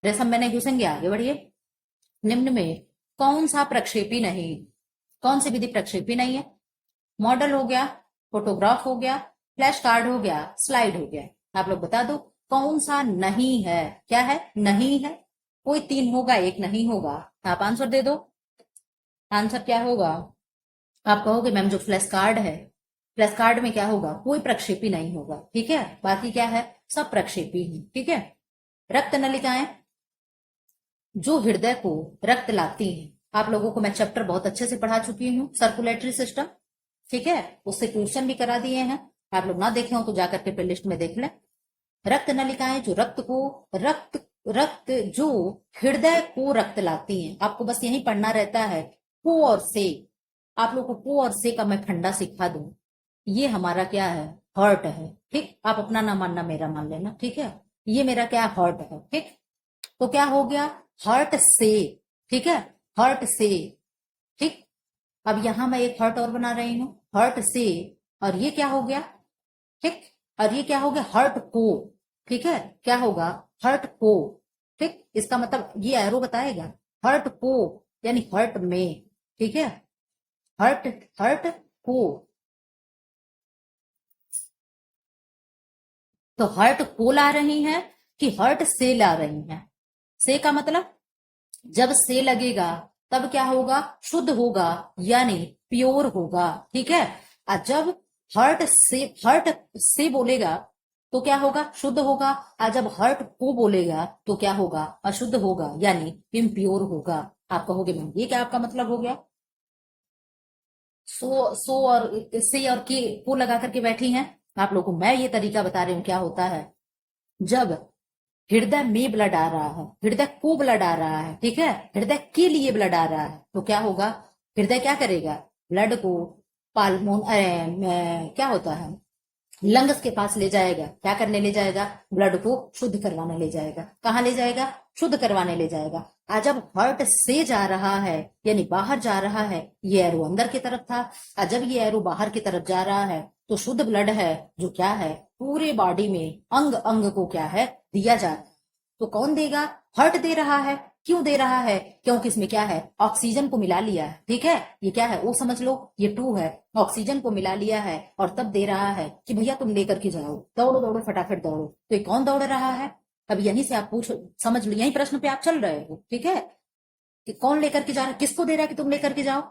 रेशम में नहीं घुसेंगे, आगे बढ़िए। निम्न में कौन सा प्रक्षेपी नहीं, कौन सी विधि प्रक्षेपी नहीं है? मॉडल हो गया, फोटोग्राफ हो गया, फ्लैश कार्ड हो गया, स्लाइड हो गया। आप लोग बता दो कौन सा नहीं है? क्या है? नहीं है। कोई 3 होगा, एक नहीं होगा। आप आंसर दे दो। आंसर क्या होगा? आप कहोगे मैम जो फ्लैश कार्ड है, फ्लैश कार्ड में क्या होगा? कोई प्रक्षेपी नहीं होगा। ठीक है, बाकी क्या है? सब प्रक्षेपी है। ठीक है। रक्त नलिकाएं जो हृदय को रक्त लाती हैं, आप लोगों को मैं चैप्टर बहुत अच्छे से पढ़ा चुकी हूँ, सर्कुलेटरी सिस्टम। ठीक है, उससे क्वेश्चन भी करा दिए हैं। आप लोग ना देखे हो तो जाकर के प्लेलिस्ट में देख लें। रक्त नलिकाएं जो रक्त जो हृदय को रक्त लाती हैं, आपको बस यही पढ़ना रहता है। को और से, आप लोग को को और से का मैं फंडा सिखा दूं। ये हमारा क्या है? हर्ट है। ठीक, आप अपना ना मानना, मेरा मान लेना। ठीक है, ये मेरा क्या? हर्ट है। ठीक, तो क्या हो गया? हर्ट से। ठीक है, हर्ट से। ठीक, अब यहां मैं एक हर्ट और बना रही हूं, हर्ट से। और ये क्या हो गया? ठीक, और ये क्या हो गया? हर्ट को। ठीक है, क्या होगा? हर्ट को। ठीक, इसका मतलब ये एरो बताएगा हर्ट को, यानी हर्ट में। ठीक है, हर्ट, हर्ट को। तो हर्ट को ला रही हैं कि हर्ट से ला रही हैं? से का मतलब जब से लगेगा तब क्या होगा? शुद्ध होगा, यानी प्योर होगा। ठीक है, और जब हर्ट से बोलेगा तो क्या होगा? शुद्ध होगा। और जब हर्ट को बोलेगा तो क्या होगा? अशुद्ध होगा, यानी इम्प्योर होगा। आप कहोगे मैम ये क्या आपका मतलब हो गया? सो और से और के को लगा करके बैठी हैं। आप लोगों को मैं ये तरीका बता रही हूँ क्या होता है। जब हृदय में ब्लड आ रहा है, हृदय को ब्लड आ रहा है, ठीक है, हृदय के लिए ब्लड आ रहा है, तो क्या होगा? हृदय क्या करेगा? ब्लड को पाल्मोन क्या होता है, लंग्स के पास ले जाएगा। क्या करने ले जाएगा? ब्लड को शुद्ध करवाने ले जाएगा। कहाँ ले जाएगा? शुद्ध करवाने ले जाएगा। आज जब हार्ट से जा रहा है, यानी बाहर जा रहा है, ये एरो अंदर की तरफ था, और जब ये एरो बाहर की तरफ जा रहा है तो शुद्ध ब्लड है जो क्या है? पूरे बॉडी में अंग अंग को क्या है? दिया जा रहा है। तो कौन देगा? हार्ट दे रहा है। क्यों दे रहा है? क्योंकि इसमें क्या है? ऑक्सीजन को मिला लिया है। ठीक है, ये क्या है? वो समझ लो, ये 2 है, ऑक्सीजन को मिला लिया है और तब दे रहा है कि भैया तुम लेकर के जाओ, दौड़ो दौड़ो फटाफट दौड़ो। तो ये कौन दौड़ रहा है? अब यहीं से आप पूछ समझ लो, यही प्रश्न पे आप चल रहे हो। ठीक है, कि कौन लेकर के जा रहा है, किसको दे रहा है कि तुम लेकर के जाओ?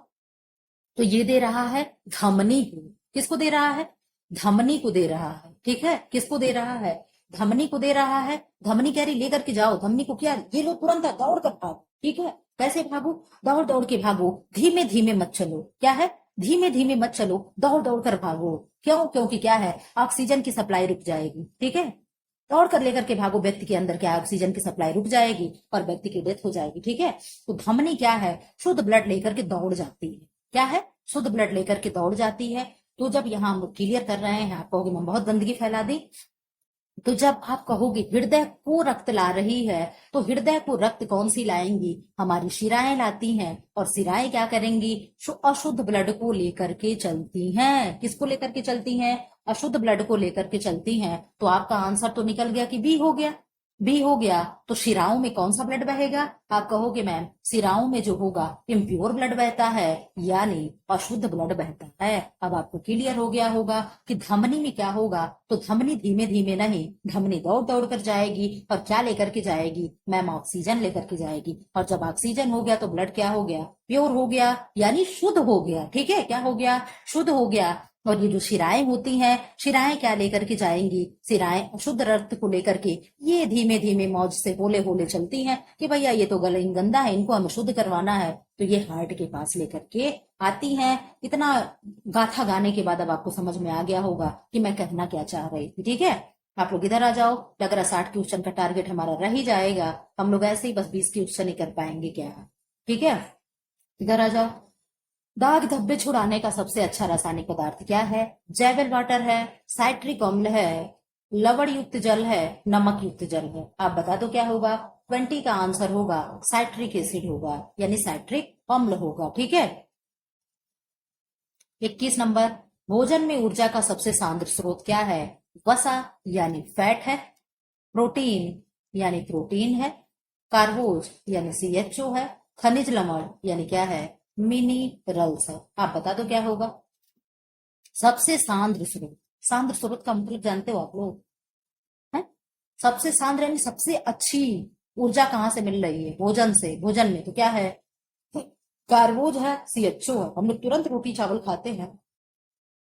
तो ये दे रहा है धमनी को। किसको दे रहा है? धमनी को दे रहा है। ठीक है, किसको दे रहा है? धमनी को दे रहा है। धमनी कह रही लेकर के जाओ, धमनी को क्या? ये लो तुरंत दौड़ कर भागो। ठीक है, कैसे भागो? दौड़ दौड़ के भागो, धीमे धीमे मत चलो। क्या है? धीमे धीमे मत चलो, दौड़ दौड़ कर भागो। क्यों? क्योंकि क्या है? ऑक्सीजन की सप्लाई रुक जाएगी। ठीक है, दौड़ कर लेकर के भागो, व्यक्ति के अंदर क्या? ऑक्सीजन की सप्लाई रुक जाएगी और व्यक्ति की डेथ हो जाएगी। ठीक है, तो धमनी क्या है? शुद्ध ब्लड लेकर के दौड़ जाती है। क्या है? शुद्ध ब्लड लेकर के दौड़ जाती है। तो जब यहाँ हम क्लियर कर रहे हैं, आप कहोगे मैं बहुत गंदगी फैला दी। तो जब आप कहोगे हृदय को रक्त ला रही है, तो हृदय को रक्त कौन सी लाएंगी? हमारी शिराएं लाती हैं। और शिराएं क्या करेंगी? अशुद्ध ब्लड को लेकर के चलती हैं। किसको लेकर के चलती हैं? अशुद्ध ब्लड को लेकर के चलती हैं। तो आपका आंसर तो निकल गया कि बी हो गया। बी हो गया तो शिराओं में कौन सा ब्लड बहेगा? आप कहोगे मैम शिराओं में जो होगा इम्प्योर ब्लड बहता है, यानी अशुद्ध ब्लड बहता है। अब आपको क्लियर हो गया होगा कि धमनी में क्या होगा, तो धमनी धीमे धीमे नहीं, धमनी दौड़ दौड़ कर जाएगी, और क्या लेकर के जाएगी मैम? ऑक्सीजन लेकर के जाएगी। और जब ऑक्सीजन हो गया तो ब्लड क्या हो गया? प्योर हो गया, यानी शुद्ध हो गया। ठीक है, क्या हो गया? शुद्ध हो गया। और ये जो शिराएं होती हैं, शिराएं क्या लेकर के जाएंगी? शिराएं अशुद्ध रक्त को लेकर के ये धीमे धीमे मौज से होले होले चलती हैं कि भैया ये तो गला गंदा है, इनको हमें शुद्ध करवाना है, तो ये हार्ट के पास लेकर के आती हैं। इतना गाथा गाने के बाद अब आपको समझ में आ गया होगा कि मैं कहना क्या चाह रही थी। ठीक है, आप लोग इधर आ जाओ। लग रहा 60 क्वेश्चन का टारगेट हमारा रह ही जाएगा, हम लोग ऐसे ही बस 20 क्वेश्चन ही कर पाएंगे क्या? ठीक है, इधर आ जाओ। दाग धब्बे छुड़ाने का सबसे अच्छा रासायनिक पदार्थ क्या है? जैवल वाटर है, साइट्रिक अम्ल है, लवण युक्त जल है, नमक युक्त जल है। आप बता दो क्या होगा? 20 का आंसर होगा साइट्रिक एसिड होगा, यानी साइट्रिक अम्ल होगा। ठीक है, 21 नंबर, भोजन में ऊर्जा का सबसे सांद्र स्रोत क्या है? वसा यानी फैट है, प्रोटीन यानी प्रोटीन है, कार्बोज यानी CHO है, खनिज लवण यानी क्या है? मिनिरल्स है। आप बता दो क्या होगा? सबसे सांद्र स्रोत। सांद्र स्रोत का मतलब जानते हो आप लोग? है सबसे सांद्र यानी सबसे अच्छी ऊर्जा कहाँ से मिल रही है? भोजन से। भोजन में तो क्या है? कार्बोज है, CHO है। हम लोग तुरंत रोटी चावल खाते हैं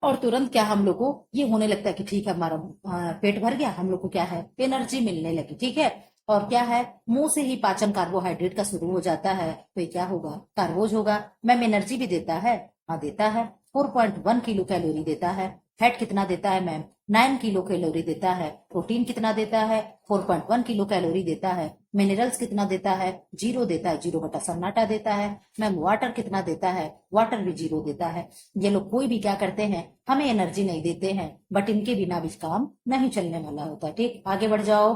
और तुरंत क्या हम लोग को ये होने लगता है कि ठीक है हमारा पेट भर गया, हम लोग को क्या है? एनर्जी मिलने लगी। ठीक है, और क्या है? मुंह से ही पाचन कार्बोहाइड्रेट का शुरू हो जाता है, तो ये क्या होगा? कार्बोज होगा। मैम एनर्जी भी देता है? हाँ देता है, 4.1 किलो कैलोरी देता है। फैट कितना देता है मैम? 9 किलो कैलोरी देता है। प्रोटीन कितना देता है? 4.1 किलो कैलोरी देता है। मिनरल्स कितना देता है? 0 देता है, 0/सन्नाटा देता है। मैम वाटर कितना देता है? वाटर भी 0 देता है। ये लोग कोई भी क्या करते हैं? हमें एनर्जी नहीं देते हैं, बट इनके बिना भी काम नहीं चलने वाला होता। ठीक, आगे बढ़ जाओ।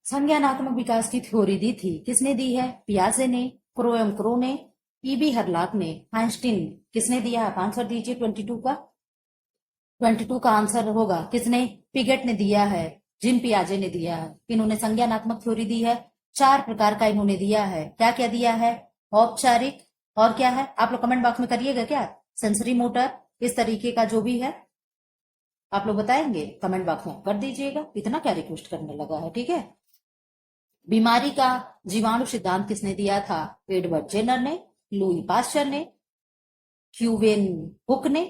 संज्ञानात्मक विकास की थ्योरी दी थी, किसने दी है? पियाजे ने, क्रो ने, ईबी हरलाक ने, आइंस्टीन। किसने दिया? आप आंसर दीजिए। 22 का आंसर होगा किसने? पिगेट ने दिया है, जिन पियाजे ने दिया है। इन्होंने संज्ञानात्मक थ्योरी दी है, 4 प्रकार का इन्होंने दिया है। क्या क्या दिया है? औपचारिक, और क्या है? आप लोग कमेंट बॉक्स में करिएगा क्या? सेंसरी मोटर, इस तरीके का जो भी है आप लोग बताएंगे, कमेंट बॉक्स में कर दीजिएगा। इतना क्या रिक्वेस्ट करने लगा है? ठीक है, बीमारी का जीवाणु सिद्धांत किसने दिया था? एडवर्ड जेनर ने, लुई पास्चर ने, क्यूवेन हुक ने,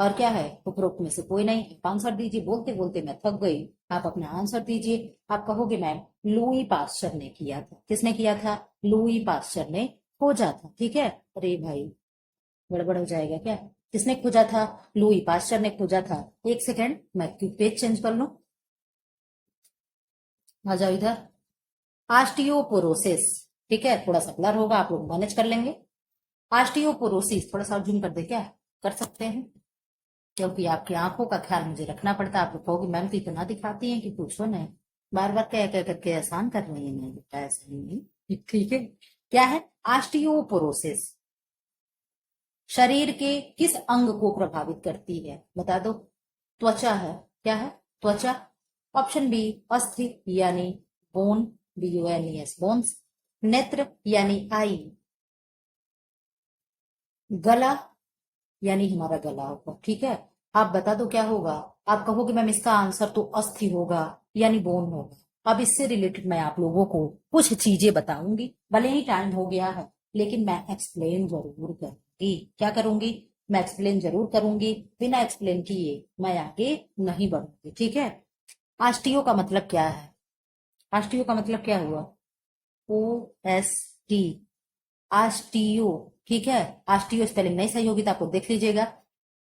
और क्या है? उपरोक्त में से कोई नहीं। आप आंसर दीजिए। बोलते बोलते मैं थक गई, आप अपना आंसर दीजिए। आप कहोगे मैम लुई पास्चर ने किया था। किसने किया था? लुई पास्चर ने खोजा था। ठीक है, अरे भाई गड़बड़ हो जाएगा क्या? किसने खोजा था? लुई पास्चर ने खोजा था। एक सेकेंड, मैं पेज चेंज कर लूं। आ जाओ इधर। ऑस्टियोपोरोसिस, ठीक है, थोड़ा सा ब्लर होगा, आप लोग मैनेज कर लेंगे। ऑस्टियोपोरोसिस थोड़ा सा जूम कर दे क्या? कर सकते हैं, क्योंकि आपकी आंखों का ख्याल मुझे रखना पड़ता है। आप लोग कहोगे मैम तो इतना दिखाती हैं कि पूछो नहीं, बार बार कह कह करके आसान कर रही है। नहीं बेटा ऐसा नहीं है। ठीक है, क्या है? ऑस्टियोपोरोसिस शरीर के किस अंग को प्रभावित करती है? बता दो। त्वचा है। क्या है? त्वचा। ऑप्शन बी अस्थि यानी बोन, BONES बोन्स। नेत्र यानी आई। गला यानी हमारा गला होगा। ठीक है, आप बता दो क्या होगा? आप कहोगे मैम इसका आंसर तो अस्थि होगा, यानी बोन होगा। अब इससे रिलेटेड मैं आप लोगों को कुछ चीजें बताऊंगी, भले ही टाइम हो गया है, लेकिन मैं एक्सप्लेन जरूर करूंगी। क्या करूंगी? मैं एक्सप्लेन जरूर करूंगी। बिना एक्सप्लेन किए मैं आगे नहीं बढ़ूंगी। ठीक है, आस्टियो का मतलब क्या है? आस्टियो का मतलब क्या हुआ? OST, osteo. ठीक है, आस्टियो स्पेलिंग नहीं सही होगी तो आपको देख लीजिएगा।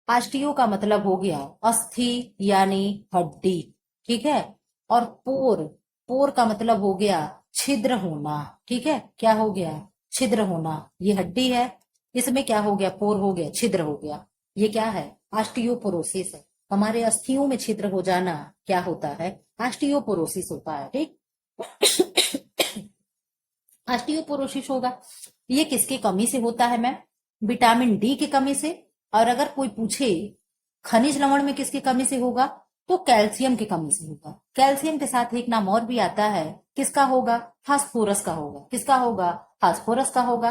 आस्टियो का मतलब हो गया अस्थि यानी हड्डी। ठीक है, और पोर, पोर का मतलब हो गया छिद्र होना। ठीक है, क्या हो गया? छिद्र होना। ये हड्डी है, इसमें क्या हो गया? पोर हो गया, छिद्र हो गया। ये क्या है? ऑस्टियोपोरोसिस है। हमारे अस्थियों में छिद्र हो जाना क्या होता है? ऑस्टियोपोरोसिस होता है। ठीक, ऑस्टियोपोरोसिस होगा। ये किसकी कमी से होता है मैम? विटामिन D की कमी से। और अगर कोई पूछे खनिज लवण में किसकी कमी से होगा, तो कैल्शियम की कमी से होगा। कैल्शियम के साथ एक नाम और भी आता है, किसका होगा? फास्फोरस का होगा। किसका होगा? फास्फोरस का होगा।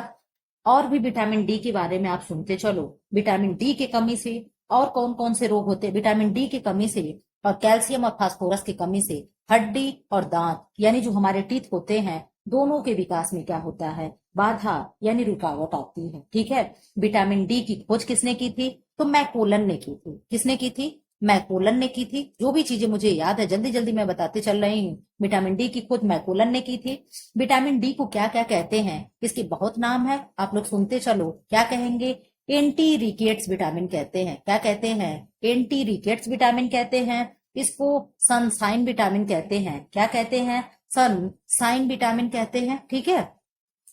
और भी विटामिन डी के बारे में आप सुनते चलो। विटामिन डी की कमी से और कौन कौन से रोग होते हैं? विटामिन डी की कमी से और कैल्शियम और फास्फोरस की कमी से हड्डी और दांत यानी जो हमारे टीथ होते हैं, दोनों के विकास में क्या होता है? बाधा यानी रुकावट आती है। ठीक है। विटामिन डी की खोज किसने की थी? तो मैकोलन ने की थी। किसने की थी? मैकोलन ने की थी। जो भी चीजें मुझे याद है जल्दी जल्दी मैं बताते चल रही हूँ। विटामिन डी की खोज मैकोलन ने की थी। विटामिन डी को क्या क्या कहते हैं? इसके बहुत नाम है, आप लोग सुनते चलो। क्या कहेंगे? एंटी रिकेट्स विटामिन कहते हैं। क्या कहते हैं? एंटी रिकेट्स विटामिन कहते हैं। इसको सनसाइन विटामिन कहते हैं। क्या कहते हैं? सनसाइन विटामिन कहते हैं। ठीक है।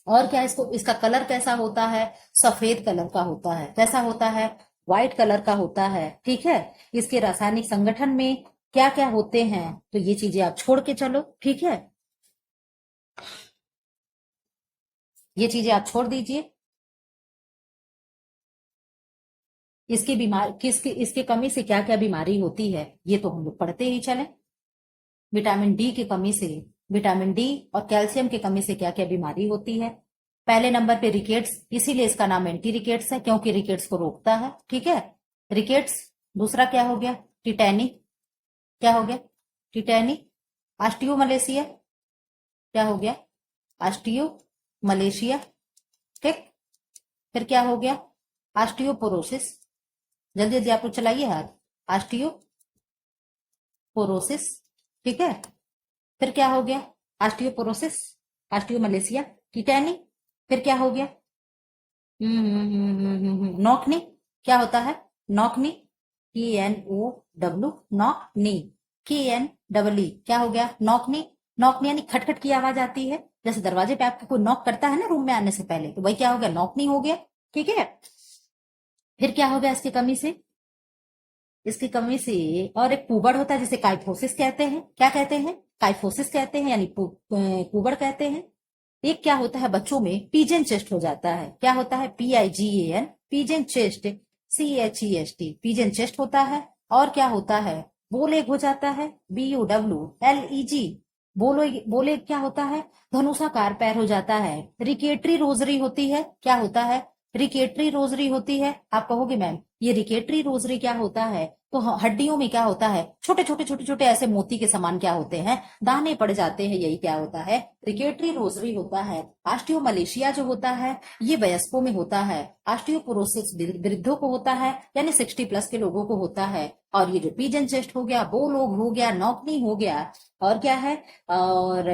और क्या इसको, इसका कलर कैसा होता है? सफेद कलर का होता है। कैसा होता है? व्हाइट कलर का होता है। ठीक है। इसके रासायनिक संगठन में क्या क्या होते हैं? तो ये चीजें आप छोड़ के चलो। ठीक है। ये चीजें आप छोड़ दीजिए। इसकी बीमारी किसकी, इसके कमी से क्या क्या बीमारी होती है ये तो हम लोग पढ़ते ही चले। विटामिन डी की कमी से, विटामिन डी और कैल्शियम की कमी से क्या क्या बीमारी होती है? पहले नंबर पे रिकेट्स, इसीलिए इसका नाम एंटी रिकेट्स है क्योंकि रिकेट्स को रोकता है। ठीक है। रिकेट्स। दूसरा क्या हो गया? टिटैनी। क्या हो गया? टिटैनी। Osteo Malaysia. क्या हो गया? Osteo Malaysia. ठीक। फिर क्या हो गया? ऑस्टियोपोरोसिस। जल्दी जल्दी आप लोग चलाइए हाथ। ऑस्टियोपोरोसिस। ठीक है। फिर क्या हो गया? Osteoporosis, osteomalacia, टिटैनी। फिर क्या हो गया? नॉकनी। क्या होता है? नॉकनी। KNOW, knock knee. KNEE। क्या हो गया? नॉकनी। नॉकनी यानी खटखट की आवाज आती है, जैसे दरवाजे पे आपको कोई नॉक करता है ना रूम में आने से पहले, तो वही क्या हो गया? नॉकनी हो गया। ठीक है। फिर क्या हो गया इसकी कमी से? इसकी कमी से और एक पुबड़ होता है जिसे काइफोसिस कहते हैं। क्या कहते हैं? काइफोसिस कहते हैं, यानी पुबड़ कहते हैं। एक क्या होता है बच्चों में? पीजन चेस्ट हो जाता है। क्या होता है? PIGAN, pigeon chest. CHEST, pigeon chest होता है। और क्या होता है? बोलेग हो जाता है। BOWLEG, बोलो। बोले क्या होता है? धनुषाकार पैर हो जाता है। रिकेटरी रोजरी होती है। क्या होता है? रिकेटरी रोजरी होती है। आप कहोगे मैम ये रिकेटरी रोजरी क्या होता है? तो हड्डियों में क्या होता है? छोटे छोटे छोटे छोटे ऐसे मोती के समान क्या होते हैं? दाने पड़ जाते हैं। यही क्या होता है? रिकेटरी रोजरी होता है। ऑस्टियोमलेशिया जो होता है ये वयस्कों में होता है। ऑस्टियोपोरोसिस वृद्धों को होता है, यानी 60+ के लोगों को होता है। और ये जो पीजन चेस्ट हो गया, बोलोग हो गया, नॉकनी हो गया, और क्या है, और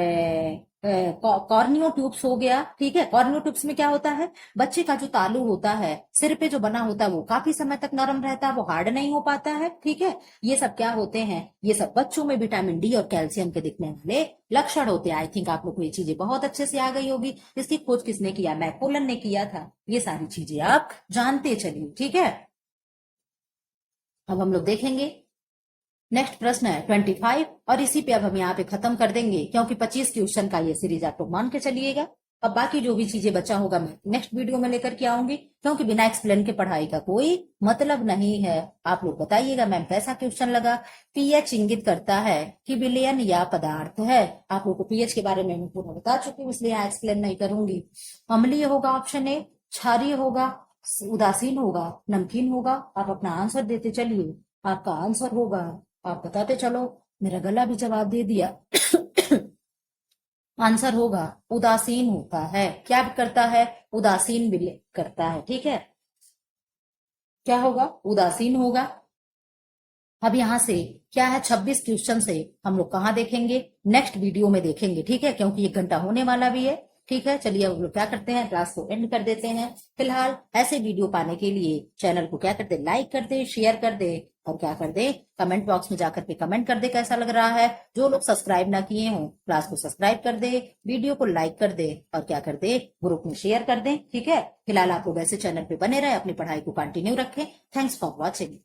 कॉर्नियो ट्यूब्स हो गया। ठीक है। कॉर्नियो ट्यूब्स में क्या होता है? बच्चे का जो तालू होता है सिर पे जो बना होता है वो काफी समय तक नरम रहता है, वो हार्ड नहीं हो पाता है। ठीक है। ये सब क्या होते हैं? ये सब बच्चों में विटामिन डी और कैल्शियम के दिखने वाले लक्षण होते हैं। आई थिंक आप लोग को ये चीजें बहुत अच्छे से आ गई होगी। इसकी खोज किसने किया? मैकोलन ने किया था। ये सारी चीजें आप जानते चलिए। ठीक है। अब हम लोग देखेंगे नेक्स्ट प्रश्न है 25, और इसी पे अब हम यहाँ पे खत्म कर देंगे क्योंकि 25 क्वेश्चन का ये सीरीज आप लोग मान के चलिएगा। अब बाकी जो भी चीजें बचा होगा मैं नेक्स्ट वीडियो में लेकर के आऊंगी, क्योंकि बिना एक्सप्लेन के पढ़ाई का कोई मतलब नहीं है। आप लोग बताइएगा मैम कैसा क्वेश्चन लगा। पीएच इंगित करता है कि विलयन या पदार्थ है। आप लोग को पीएच के बारे में मैं पूरा बता चुकी हूँ, इसलिए यहाँ एक्सप्लेन नहीं करूंगी। अम्लीय होगा ऑप्शन ए, क्षारीय होगा, उदासीन होगा, नमकीन होगा। आप अपना आंसर देते चलिए। आपका आंसर होगा, आप बताते चलो। मेरा गला भी जवाब दे दिया। आंसर होगा उदासीन होता है। क्या करता है? उदासीन विलय करता है। ठीक है। क्या होगा? उदासीन होगा। अब यहां से क्या है, 26 क्वेश्चन से हम लोग कहाँ देखेंगे? नेक्स्ट वीडियो में देखेंगे। ठीक है। क्योंकि 1 घंटा होने वाला भी है। ठीक है। चलिए अब लोग क्या करते हैं, क्लास को एंड कर देते हैं। फिलहाल ऐसे वीडियो पाने के लिए चैनल को क्या कर दे, लाइक कर दे, शेयर कर दे, और क्या कर दे, कमेंट बॉक्स में जाकर के कमेंट कर दे कैसा लग रहा है। जो लोग सब्सक्राइब ना किए हों क्लास को सब्सक्राइब कर दे, वीडियो को लाइक कर दे, और क्या कर दे, ग्रुप में शेयर कर दे। ठीक है। फिलहाल आप लोग ऐसे चैनल पे बने रहे, अपनी पढ़ाई को कंटिन्यू रखें। Thanks for watching.